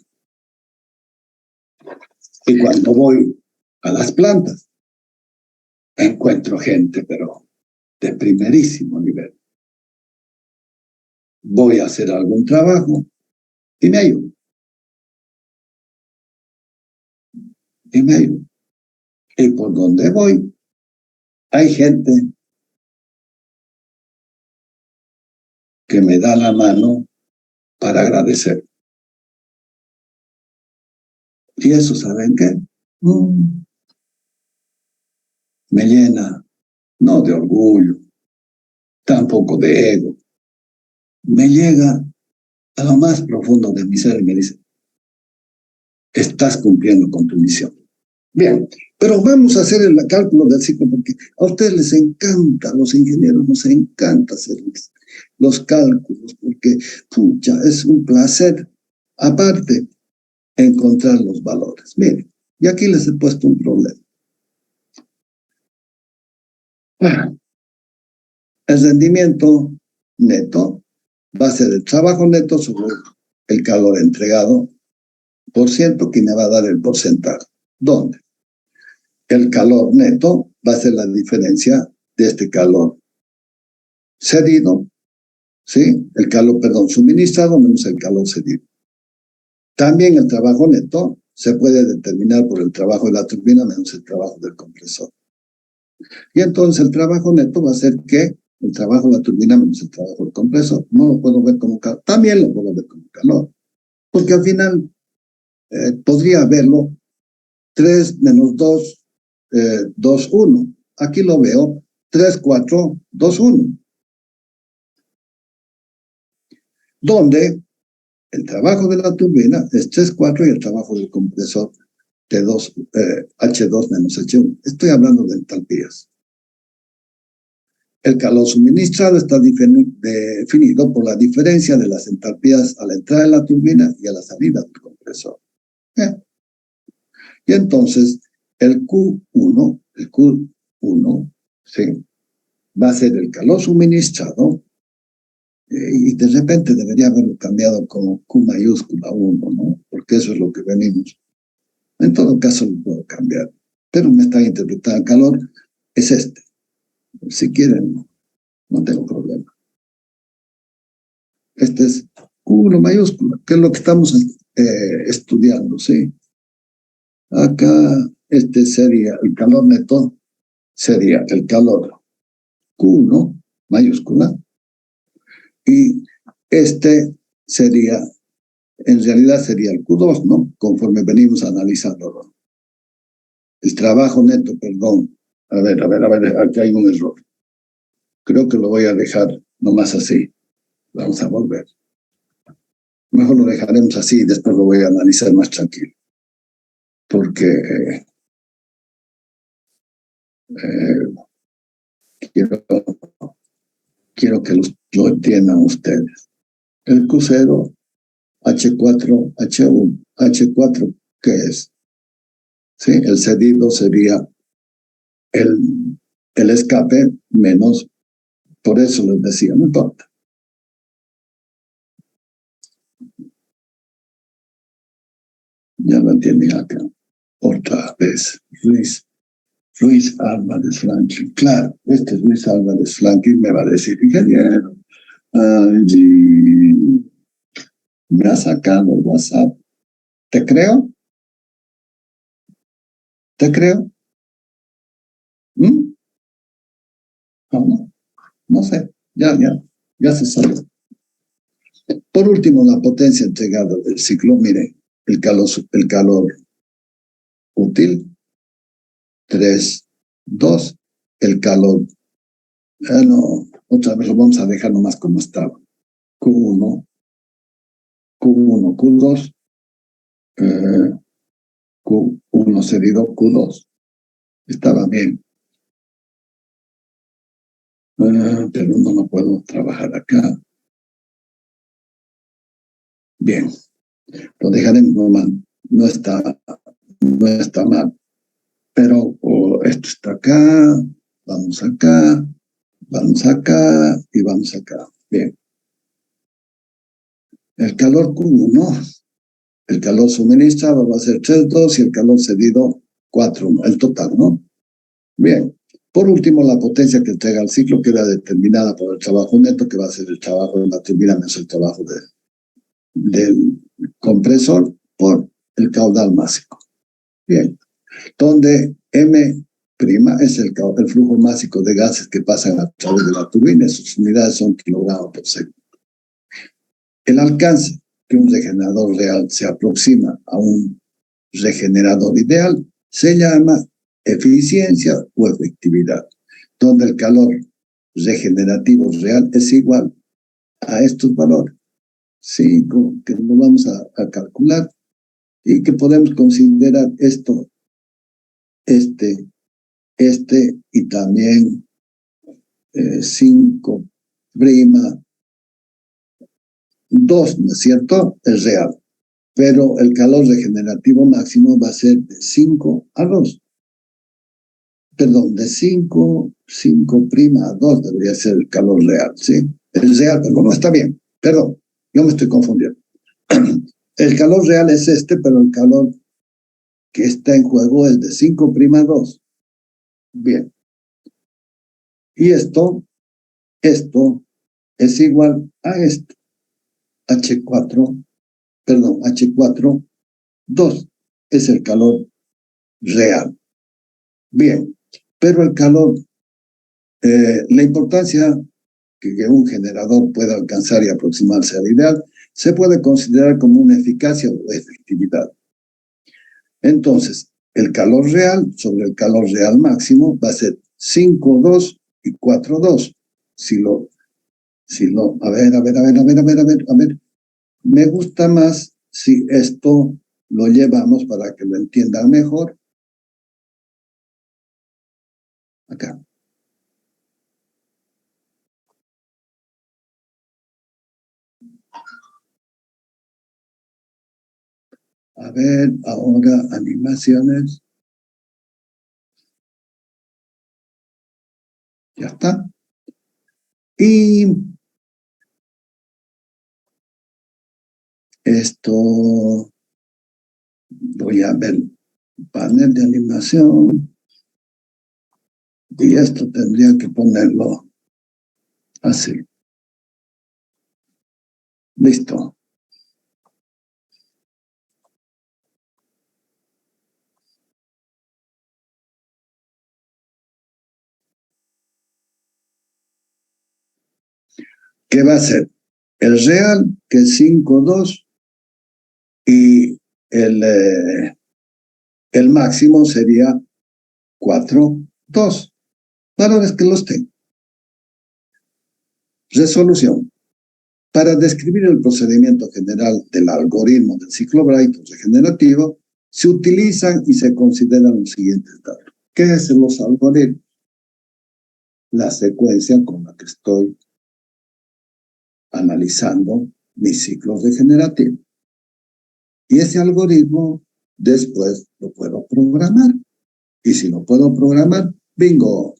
Y cuando voy a las plantas, encuentro gente, pero de primerísimo nivel. Voy a hacer algún trabajo y me ayudo. Y me ayudo. Y por donde voy, hay gente que me da la mano para agradecer. Y eso, ¿saben qué? Me llena, no de orgullo, tampoco de ego. Me llega a lo más profundo de mi ser y me dice, estás cumpliendo con tu misión. Bien, pero vamos a hacer el cálculo del ciclo porque a ustedes les encanta, a los ingenieros nos encanta hacer los cálculos porque pucha, es un placer. Aparte, encontrar los valores. Miren, y aquí les he puesto un problema. El rendimiento neto va a ser el trabajo neto sobre el calor entregado por ciento que me va a dar el porcentaje. ¿Dónde? El calor neto va a ser la diferencia de este calor cedido, ¿sí? El calor, perdón, suministrado menos el calor cedido. También el trabajo neto se puede determinar por el trabajo de la turbina menos el trabajo del compresor. Y entonces el trabajo neto va a ser que el trabajo de la turbina menos el trabajo del compresor. No lo puedo ver como calor, también lo puedo ver como calor, porque al final podría verlo 3 menos 2, 2, 1. Aquí lo veo 3, 4, 2, 1. Donde el trabajo de la turbina es 3, 4 y el trabajo del compresor T2, H2 menos H1. Estoy hablando de entalpías. El calor suministrado está definido por la diferencia de las entalpías a la entrada de la turbina y a la salida del compresor. Y entonces el Q1, ¿sí? Va a ser el calor suministrado y de repente debería haberlo cambiado como Q mayúscula 1, ¿no? Porque eso es lo que venimos. En todo caso lo puedo cambiar, pero me está interpretando el calor, es este. Si quieren, no tengo problema. Este es Q1 mayúscula, que es lo que estamos estudiando, ¿sí? Acá, este sería el calor neto, sería el calor Q1 mayúscula, y este sería, en realidad sería el Q2, ¿no? Conforme venimos analizándolo. El trabajo neto, perdón. A ver, aquí hay un error. Creo que lo voy a dejar nomás así. Vamos a volver. Mejor lo dejaremos así y después lo voy a analizar más tranquilo. Porque quiero que lo entiendan ustedes. El Q0, H4, H1. H4, ¿qué es? ¿Sí? El cedido sería el escape menos, por eso les decía, no importa. Ya lo entienden acá. Otra vez, Luis Álvarez Franklin. Claro, este es Luis Álvarez Franklin, me va a decir, ingeniero, me ha sacado WhatsApp. ¿Te creo? ¿Te creo? ¿Mm? No sé, ya. Ya se sabe. Por último, la potencia entregada del ciclo, mire, el calor útil, 3, 2, el calor, no, otra vez lo vamos a dejar nomás como estaba, Q1, Q1, Q2, Q1 cedido, Q2, estaba bien, pero no lo puedo trabajar acá. Bien, lo dejaremos normal, no está mal, pero esto está acá, vamos acá, vamos acá y vamos acá. Bien. El calor Q1, el calor suministrado va a ser 3,2 y el calor cedido 4,1, el total, ¿no? Bien. Por último, la potencia que entrega el ciclo queda determinada por el trabajo neto, que va a ser el trabajo de la turbina menos el trabajo del compresor por el caudal másico. Bien. Donde M' es el flujo másico de gases que pasan a través de la turbina, sus unidades son kilogramos por segundo. El alcance que un regenerador real se aproxima a un regenerador ideal se llama eficiencia o efectividad, donde el calor regenerativo real es igual a estos valores, 5, que lo vamos a calcular y que podemos considerar esto, este y también 5'2, ¿no es cierto? Es real. Pero el calor regenerativo máximo va a ser de 5 a 2. Perdón, de 5' a 2 debería ser el calor real, ¿sí? El real, pero no está bien. Perdón, yo me estoy confundiendo. El calor real es este, pero el calor que está en juego es de 5' a 2. Bien. Y esto es igual a esto. H4, 2 es el calor real. Bien, pero el calor, la importancia que un generador pueda alcanzar y aproximarse al ideal se puede considerar como una eficacia o efectividad. Entonces, el calor real sobre el calor real máximo va a ser 5,2 y 4,2. A ver. Me gusta más si esto lo llevamos para que lo entiendan mejor. Acá. A ver, ahora animaciones. Ya está. Y esto, voy a ver panel de animación. Y esto tendría que ponerlo así. Listo. ¿Qué va a ser? El real, que es 5,2, y el máximo sería 4,2. Valores que los tengo. Resolución. Para describir el procedimiento general del algoritmo del ciclo Bright regenerativo, se utilizan y se consideran los siguientes datos. ¿Qué es los algoritmos? La secuencia con la que estoy analizando mis ciclos regenerativos. Y ese algoritmo después lo puedo programar. Y si lo puedo programar, bingo,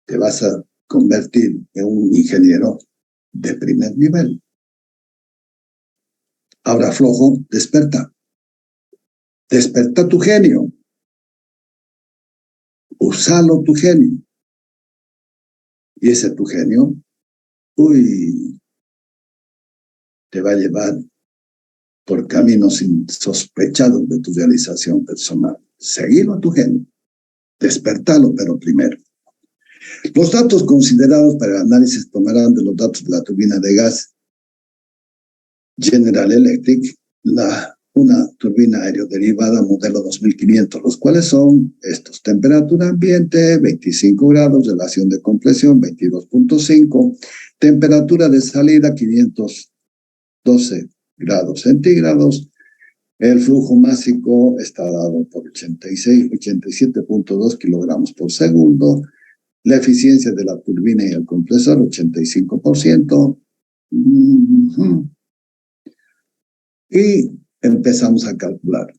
te vas a convertir en un ingeniero de primer nivel. Ahora, flojo, desperta. Desperta tu genio. Usalo tu genio. Y ese tu genio, te va a llevar por caminos insospechados de tu realización personal. Seguilo a tu genio. Despertalo, pero primero. Los datos considerados para el análisis tomarán de los datos de la turbina de gas General Electric, una turbina aeroderivada modelo 2500, los cuales son estos: temperatura ambiente 25 grados, relación de compresión 22.5, temperatura de salida 512 grados centígrados, el flujo másico está dado por 87.2 kilogramos por segundo, la eficiencia de la turbina y el compresor 85%. Y empezamos a calcular.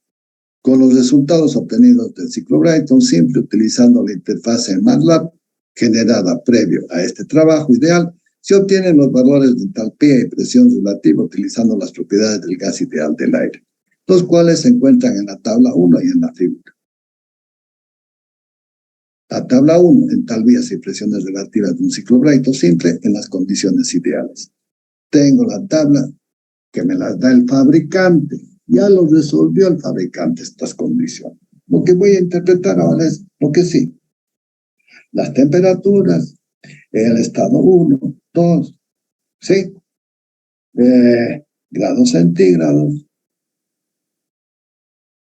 Con los resultados obtenidos del ciclo Brayton simple, utilizando la interfase MATLAB generada previo a este trabajo ideal, se obtienen los valores de entalpía y presión relativa utilizando las propiedades del gas ideal del aire, los cuales se encuentran en la tabla 1 y en la figura. La tabla 1, entalpías y presiones relativas de un ciclo Brayton simple en las condiciones ideales. Tengo la tabla que me las da el fabricante. Ya lo resolvió el fabricante estas condiciones. Lo que voy a interpretar ahora es lo que sí. Las temperaturas, el estado 1, 2, ¿sí? Grados centígrados.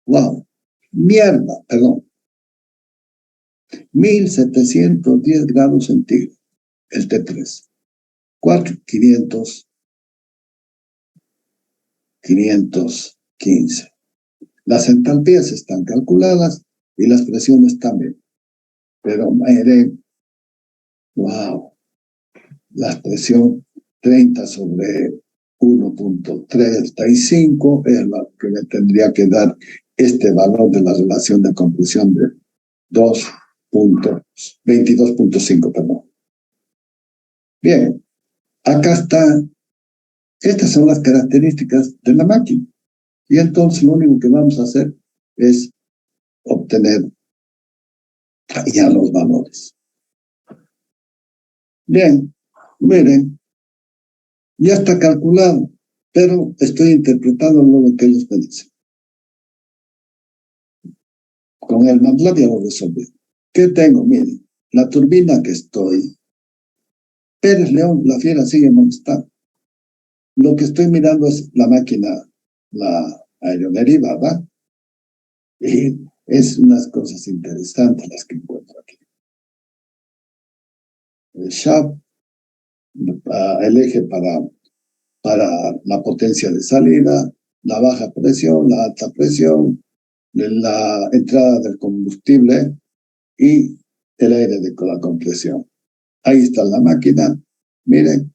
Wow. Mierda, perdón. 1710 grados centígrados. El T3. 515. Las entalpías están calculadas y las presiones también. Pero wow, la presión 30 sobre 1.35 es la que me tendría que dar este valor de la relación de compresión de 22.5, perdón. Bien, acá está. Estas son las características de la máquina. Y entonces lo único que vamos a hacer es obtener ya los valores. Bien, miren, ya está calculado, pero estoy interpretando lo que ellos me dicen. Con el MATLAB ya lo resolví. ¿Qué tengo? Miren, la turbina que estoy, Pérez León, la fiera sigue molestando. Lo que estoy mirando es la máquina, la aeroderivada, y es unas cosas interesantes las que encuentro aquí. El shaft, el eje para la potencia de salida, la baja presión, la alta presión, la entrada del combustible y el aire de la compresión. Ahí está la máquina. Miren,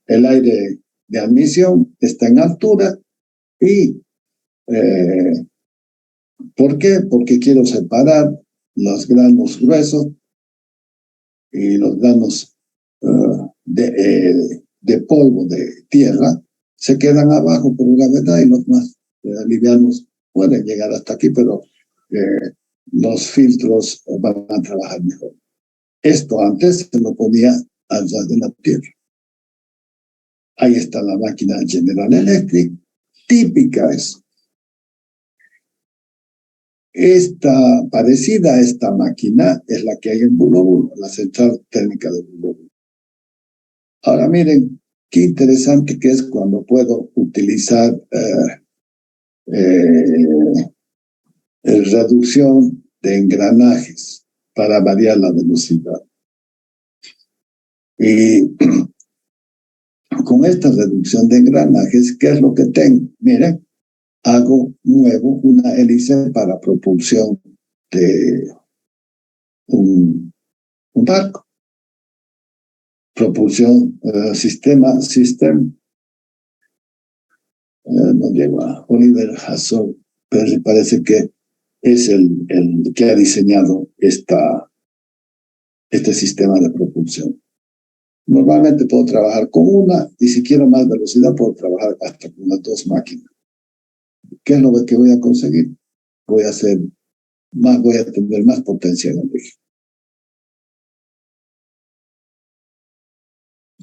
el aire de admisión está en altura y ¿por qué? Porque quiero separar los granos gruesos y los granos de polvo de tierra se quedan abajo por gravedad y los más livianos pueden llegar hasta aquí, pero los filtros van a trabajar mejor. Esto antes se lo ponía al ras de la tierra. Ahí está la máquina General Electric, típica es. Parecida a esta máquina es la que hay en Bulobulo, la central térmica de Bulobulo. Ahora miren, qué interesante que es cuando puedo utilizar reducción de engranajes para variar la velocidad. Y con esta reducción de engranajes, ¿qué es lo que tengo? Miren, muevo una hélice para propulsión de un barco. Propulsión, system, no llego a Oliver Hassel, pero parece que es el que ha diseñado este sistema de propulsión. Normalmente puedo trabajar con una y si quiero más velocidad puedo trabajar hasta con las dos máquinas. ¿Qué es lo que voy a conseguir? Voy a tener más potencia en el eje.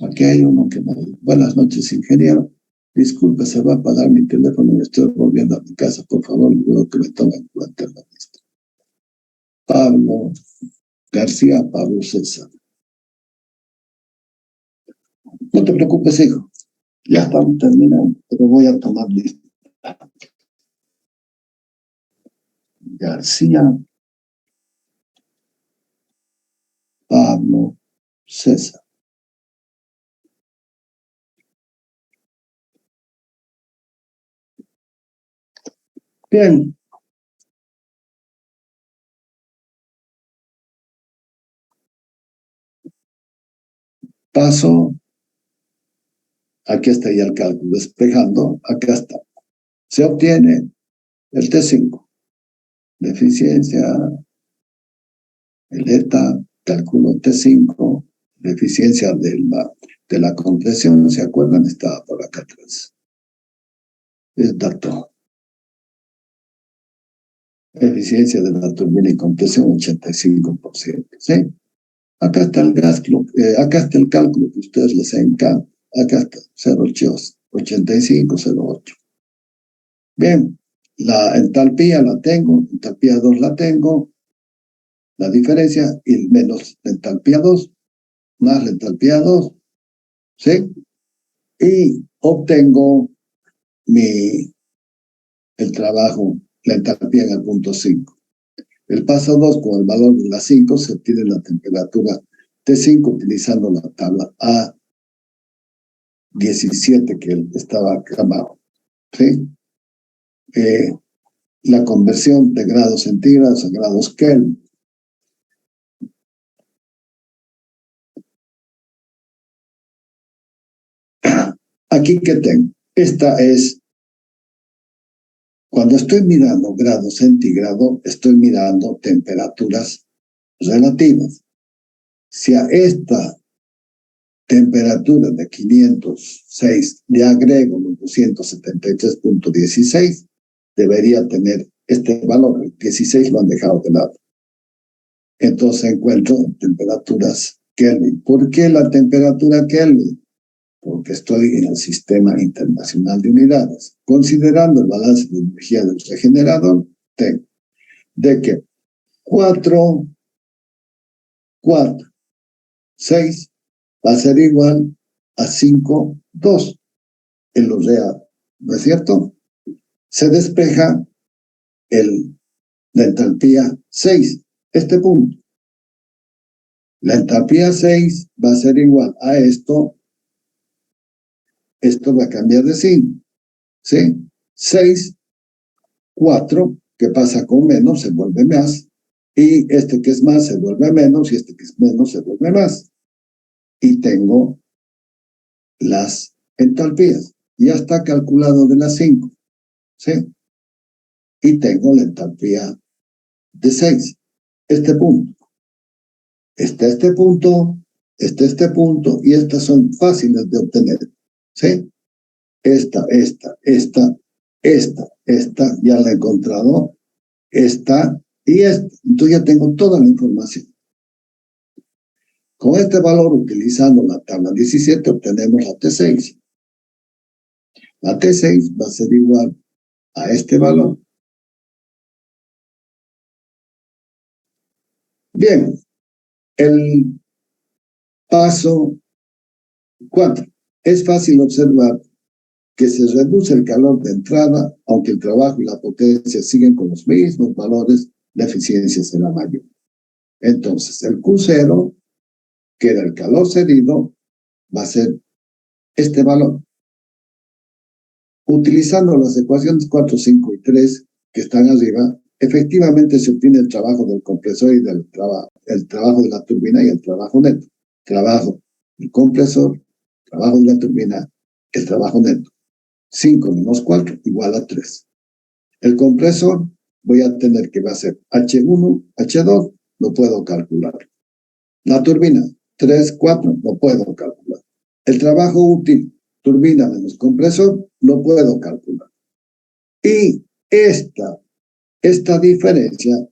Aquí hay uno que me dice: buenas noches, ingeniero. Disculpe, se va a apagar mi teléfono y estoy volviendo a mi casa. Por favor, luego que me tomen en cuenta la lista. Pablo García Pablo César. No te preocupes, hijo. Ya estamos terminando, pero voy a tomar lista. García Pablo César. Bien. Paso. Aquí está ya el cálculo. Despejando. Acá está. Se obtiene el T5. La eficiencia. El ETA. Cálculo T5. La eficiencia de la compresión. ¿Se acuerdan? Estaba por acá atrás. Es dato. Eficiencia de la turbina y compresión 85%. ¿Sí? Acá está el cálculo, acá está el cálculo que ustedes les encantan. Acá está, 0,8508. Bien, la entalpía la tengo, entalpía 2 la tengo, la diferencia, y menos la entalpía 2, más la entalpía 2, ¿sí? Y obtengo el trabajo, la entalpía en el punto 5. El paso 2, con el valor de la 5, se obtiene la temperatura T5 utilizando la tabla A17 que estaba acá abajo, ¿sí? La conversión de grados centígrados a grados Kelvin. Aquí que tengo, esta es, cuando estoy mirando grados centígrados, estoy mirando temperaturas relativas. Si a esta temperatura de 506 le agrego los 273.16, debería tener este valor. El 16 lo han dejado de lado. Entonces encuentro temperaturas Kelvin. ¿Por qué la temperatura Kelvin? Porque estoy en el Sistema Internacional de Unidades. Considerando el balance de energía del regenerador, tengo de que 4, 6 va a ser igual a 5, 2 en lo real, ¿no es cierto? Se despeja la entalpía 6, este punto. La entalpía 6 va a ser igual a esto va a cambiar de signo, ¿sí? 6, 4, que pasa con menos, se vuelve más, y este que es más se vuelve menos, y este que es menos se vuelve más. Y tengo las entalpías. Ya está calculado de las 5, ¿sí? Y tengo la entalpía de 6, este punto. Este punto, este punto, y estas son fáciles de obtener, ¿sí? Esta, ya la he encontrado, esta y esta. Entonces ya tengo toda la información. Con este valor, utilizando la tabla 17, obtenemos la T6. La T6 va a ser igual a este valor. Bien, el paso 4. Es fácil observar que se reduce el calor de entrada, aunque el trabajo y la potencia siguen con los mismos valores, la eficiencia será mayor. Entonces, el Q0, que era el calor cedido, va a ser este valor. Utilizando las ecuaciones 4, 5 y 3 que están arriba, efectivamente se obtiene el trabajo del compresor y el trabajo de la turbina y el trabajo neto. Trabajo del compresor, trabajo de la turbina, el trabajo neto. 5 menos 4 igual a 3. El compresor voy a tener que va a ser H1, H2, lo puedo calcular. La turbina, 3, 4, lo puedo calcular. El trabajo útil, turbina menos compresor, lo puedo calcular. Y esta diferencia,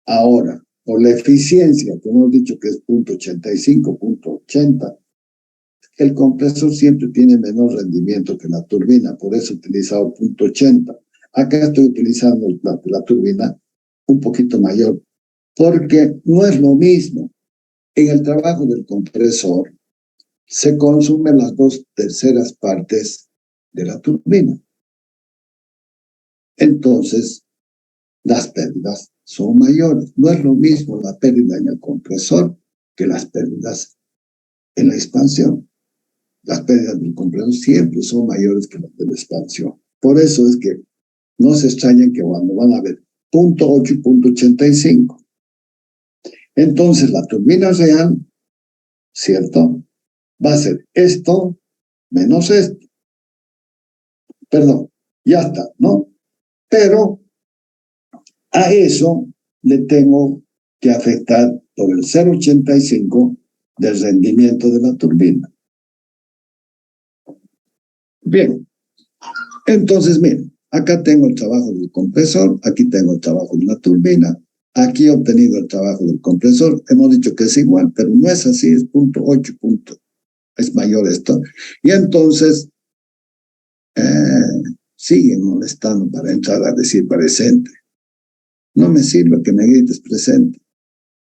ahora, por la eficiencia, que hemos dicho que es 0.85, 0.80, el compresor siempre tiene menor rendimiento que la turbina, por eso he utilizado 0.80. Acá estoy utilizando la turbina un poquito mayor, porque no es lo mismo. En el trabajo del compresor se consumen las 2/3 partes de la turbina. Entonces, las pérdidas son mayores. No es lo mismo la pérdida en el compresor que las pérdidas en la expansión. Las pérdidas del compresor siempre son mayores que las de la expansión. Por eso es que no se extrañen que cuando van a ver 0.8 y 0.85, entonces la turbina real, ¿cierto?, va a ser esto menos esto. Perdón, ya está, ¿no? Pero a eso le tengo que afectar por el 0.85 del rendimiento de la turbina. Bien, entonces miren, acá tengo el trabajo del compresor, aquí tengo el trabajo de la turbina, aquí he obtenido el trabajo del compresor, hemos dicho que es igual, pero no es así, es 0.8 punto, es mayor esto. Y entonces siguen molestando para entrar a decir presente. No me sirve que me grites presente.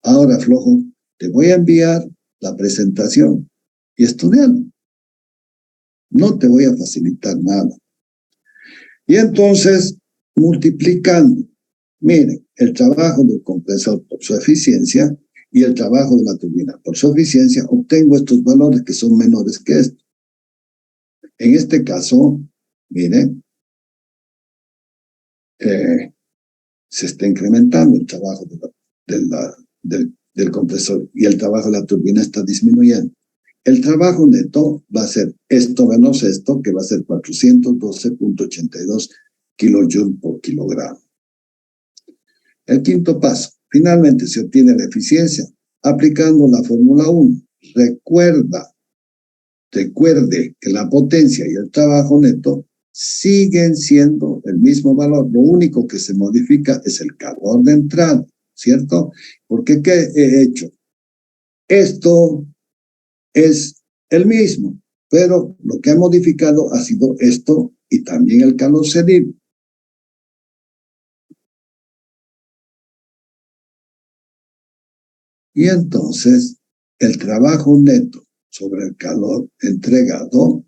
Ahora, flojo, te voy a enviar la presentación y estudiarlo. No te voy a facilitar nada. Y entonces, multiplicando, miren, el trabajo del compresor por su eficiencia y el trabajo de la turbina por su eficiencia, obtengo estos valores que son menores que esto. En este caso, miren, se está incrementando el trabajo del compresor y el trabajo de la turbina está disminuyendo. El trabajo neto va a ser esto menos esto, que va a ser 412.82 kilojoules por kilogramo. El quinto paso. Finalmente se obtiene la eficiencia aplicando la fórmula 1. Recuerde que la potencia y el trabajo neto siguen siendo el mismo valor. Lo único que se modifica es el calor de entrada, ¿cierto? Porque ¿qué he hecho? Esto es el mismo, pero lo que ha modificado ha sido esto y también el calor cedido. Y entonces el trabajo neto sobre el calor entregado,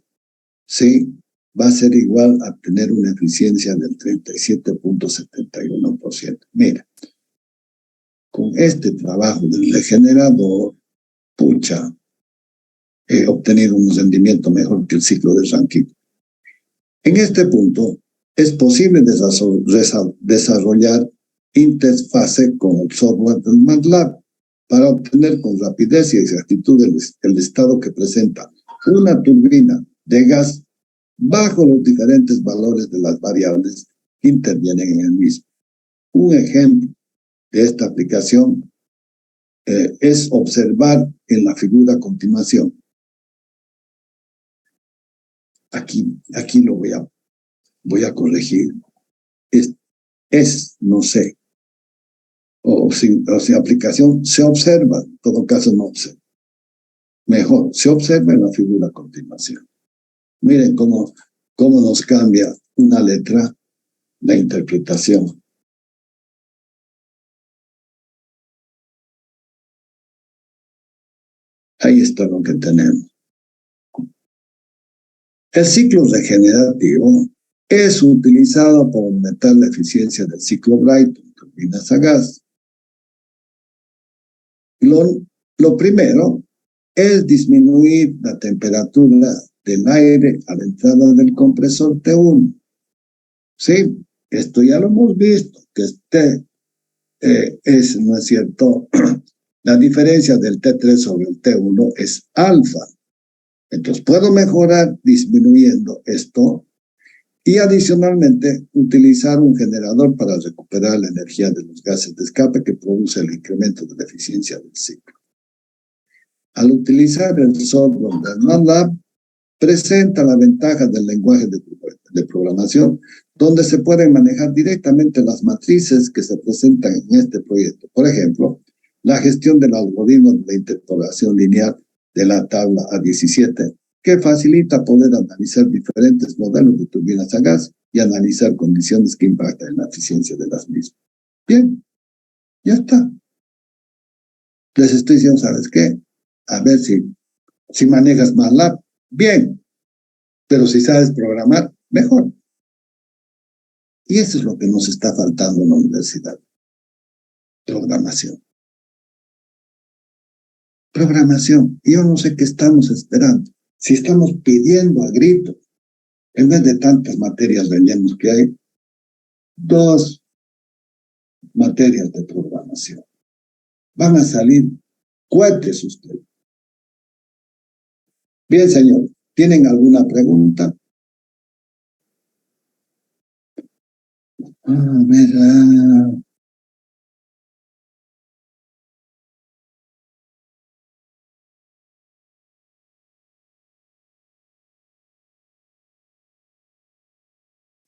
sí, va a ser igual a tener una eficiencia del 37.71%. Mira, con este trabajo del regenerador, pucha, he obtenido un rendimiento mejor que el ciclo de Rankine. En este punto, es posible desarrollar interfase con el software del MATLAB para obtener con rapidez y exactitud el estado que presenta una turbina de gas bajo los diferentes valores de las variables que intervienen en el mismo. Un ejemplo de esta aplicación es observar en la figura a continuación. Aquí lo voy a corregir. No sé. O si aplicación se observa, en todo caso no observa. Mejor, se observa en la figura a continuación. Miren cómo nos cambia una letra la interpretación. Ahí está lo que tenemos. El ciclo regenerativo es utilizado para aumentar la eficiencia del ciclo Brayton, turbinas a gas. Lo primero es disminuir la temperatura del aire a la entrada del compresor T1. Sí, esto ya lo hemos visto, que ¿no es cierto? La diferencia del T3 sobre el T1 es alfa. Entonces puedo mejorar disminuyendo esto y adicionalmente utilizar un generador para recuperar la energía de los gases de escape que produce el incremento de la eficiencia del ciclo. Al utilizar el software del MATLAB, presenta la ventaja del lenguaje de programación, donde se pueden manejar directamente las matrices que se presentan en este proyecto. Por ejemplo, la gestión del algoritmo de interpolación lineal de la tabla A17, que facilita poder analizar diferentes modelos de turbinas a gas y analizar condiciones que impactan en la eficiencia de las mismas. Bien, ya está. Les estoy diciendo, ¿sabes qué? A ver si manejas MATLAB, bien, pero si sabes programar, mejor. Y eso es lo que nos está faltando en la universidad. Programación. Programación. Yo no sé qué estamos esperando. Si estamos pidiendo a grito, en vez de tantas materias rellenos que hay, 2 materias de programación. Van a salir cohetes ustedes. Bien, señor. ¿Tienen alguna pregunta? A ver,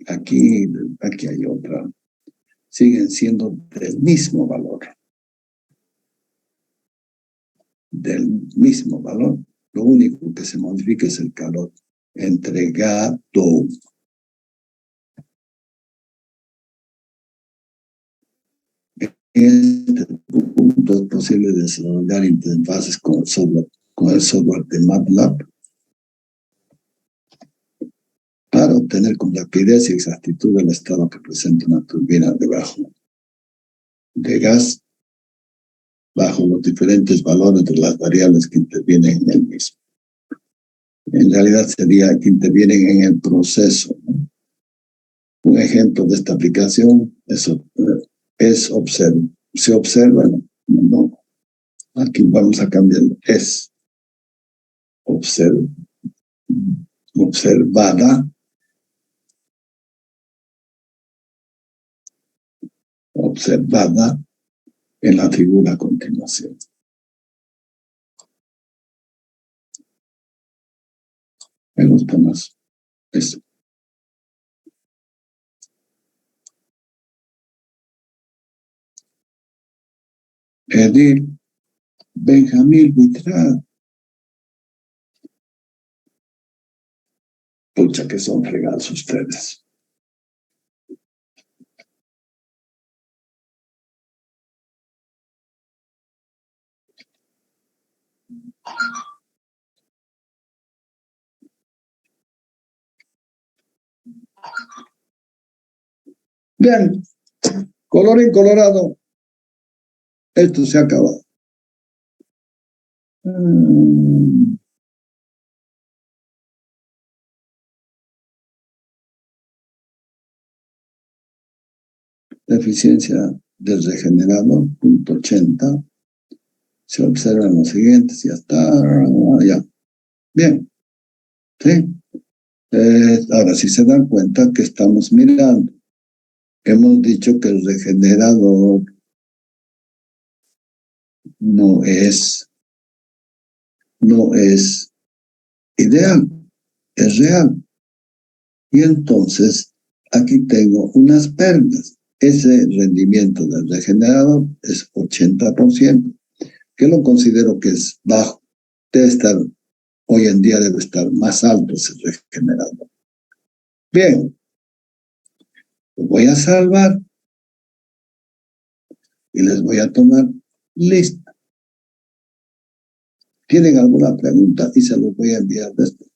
aquí hay otra. Siguen siendo del mismo valor. Del mismo valor. Lo único que se modifica es el calor. Entregado. En este punto es posible desarrollar interfaces con el software de MATLAB para obtener con rapidez y exactitud el estado que presenta una turbina de gas bajo los diferentes valores de las variables que intervienen en el mismo. En realidad sería que intervienen en el proceso, ¿no? Un ejemplo de esta aplicación es se observa, no, aquí vamos a cambiarlo, es observada en la figura a continuación. Me gusta más eso. Edith Benjamín Buitrá. Pucha que son fregados ustedes. Bien, colorín colorado, esto se ha acabado. La eficiencia del regenerador, punto 80. Se observan los siguientes, ya está, ya. Bien, ¿sí? Ahora, si se dan cuenta que estamos mirando, hemos dicho que el regenerador no es ideal, es real. Y entonces, aquí tengo unas pérdidas. Ese rendimiento del regenerador es 80%, que lo considero que es bajo. Hoy en día debe estar más alto ese regenerador. Bien, lo voy a salvar y les voy a tomar lista. ¿Tienen alguna pregunta? Y se los voy a enviar después.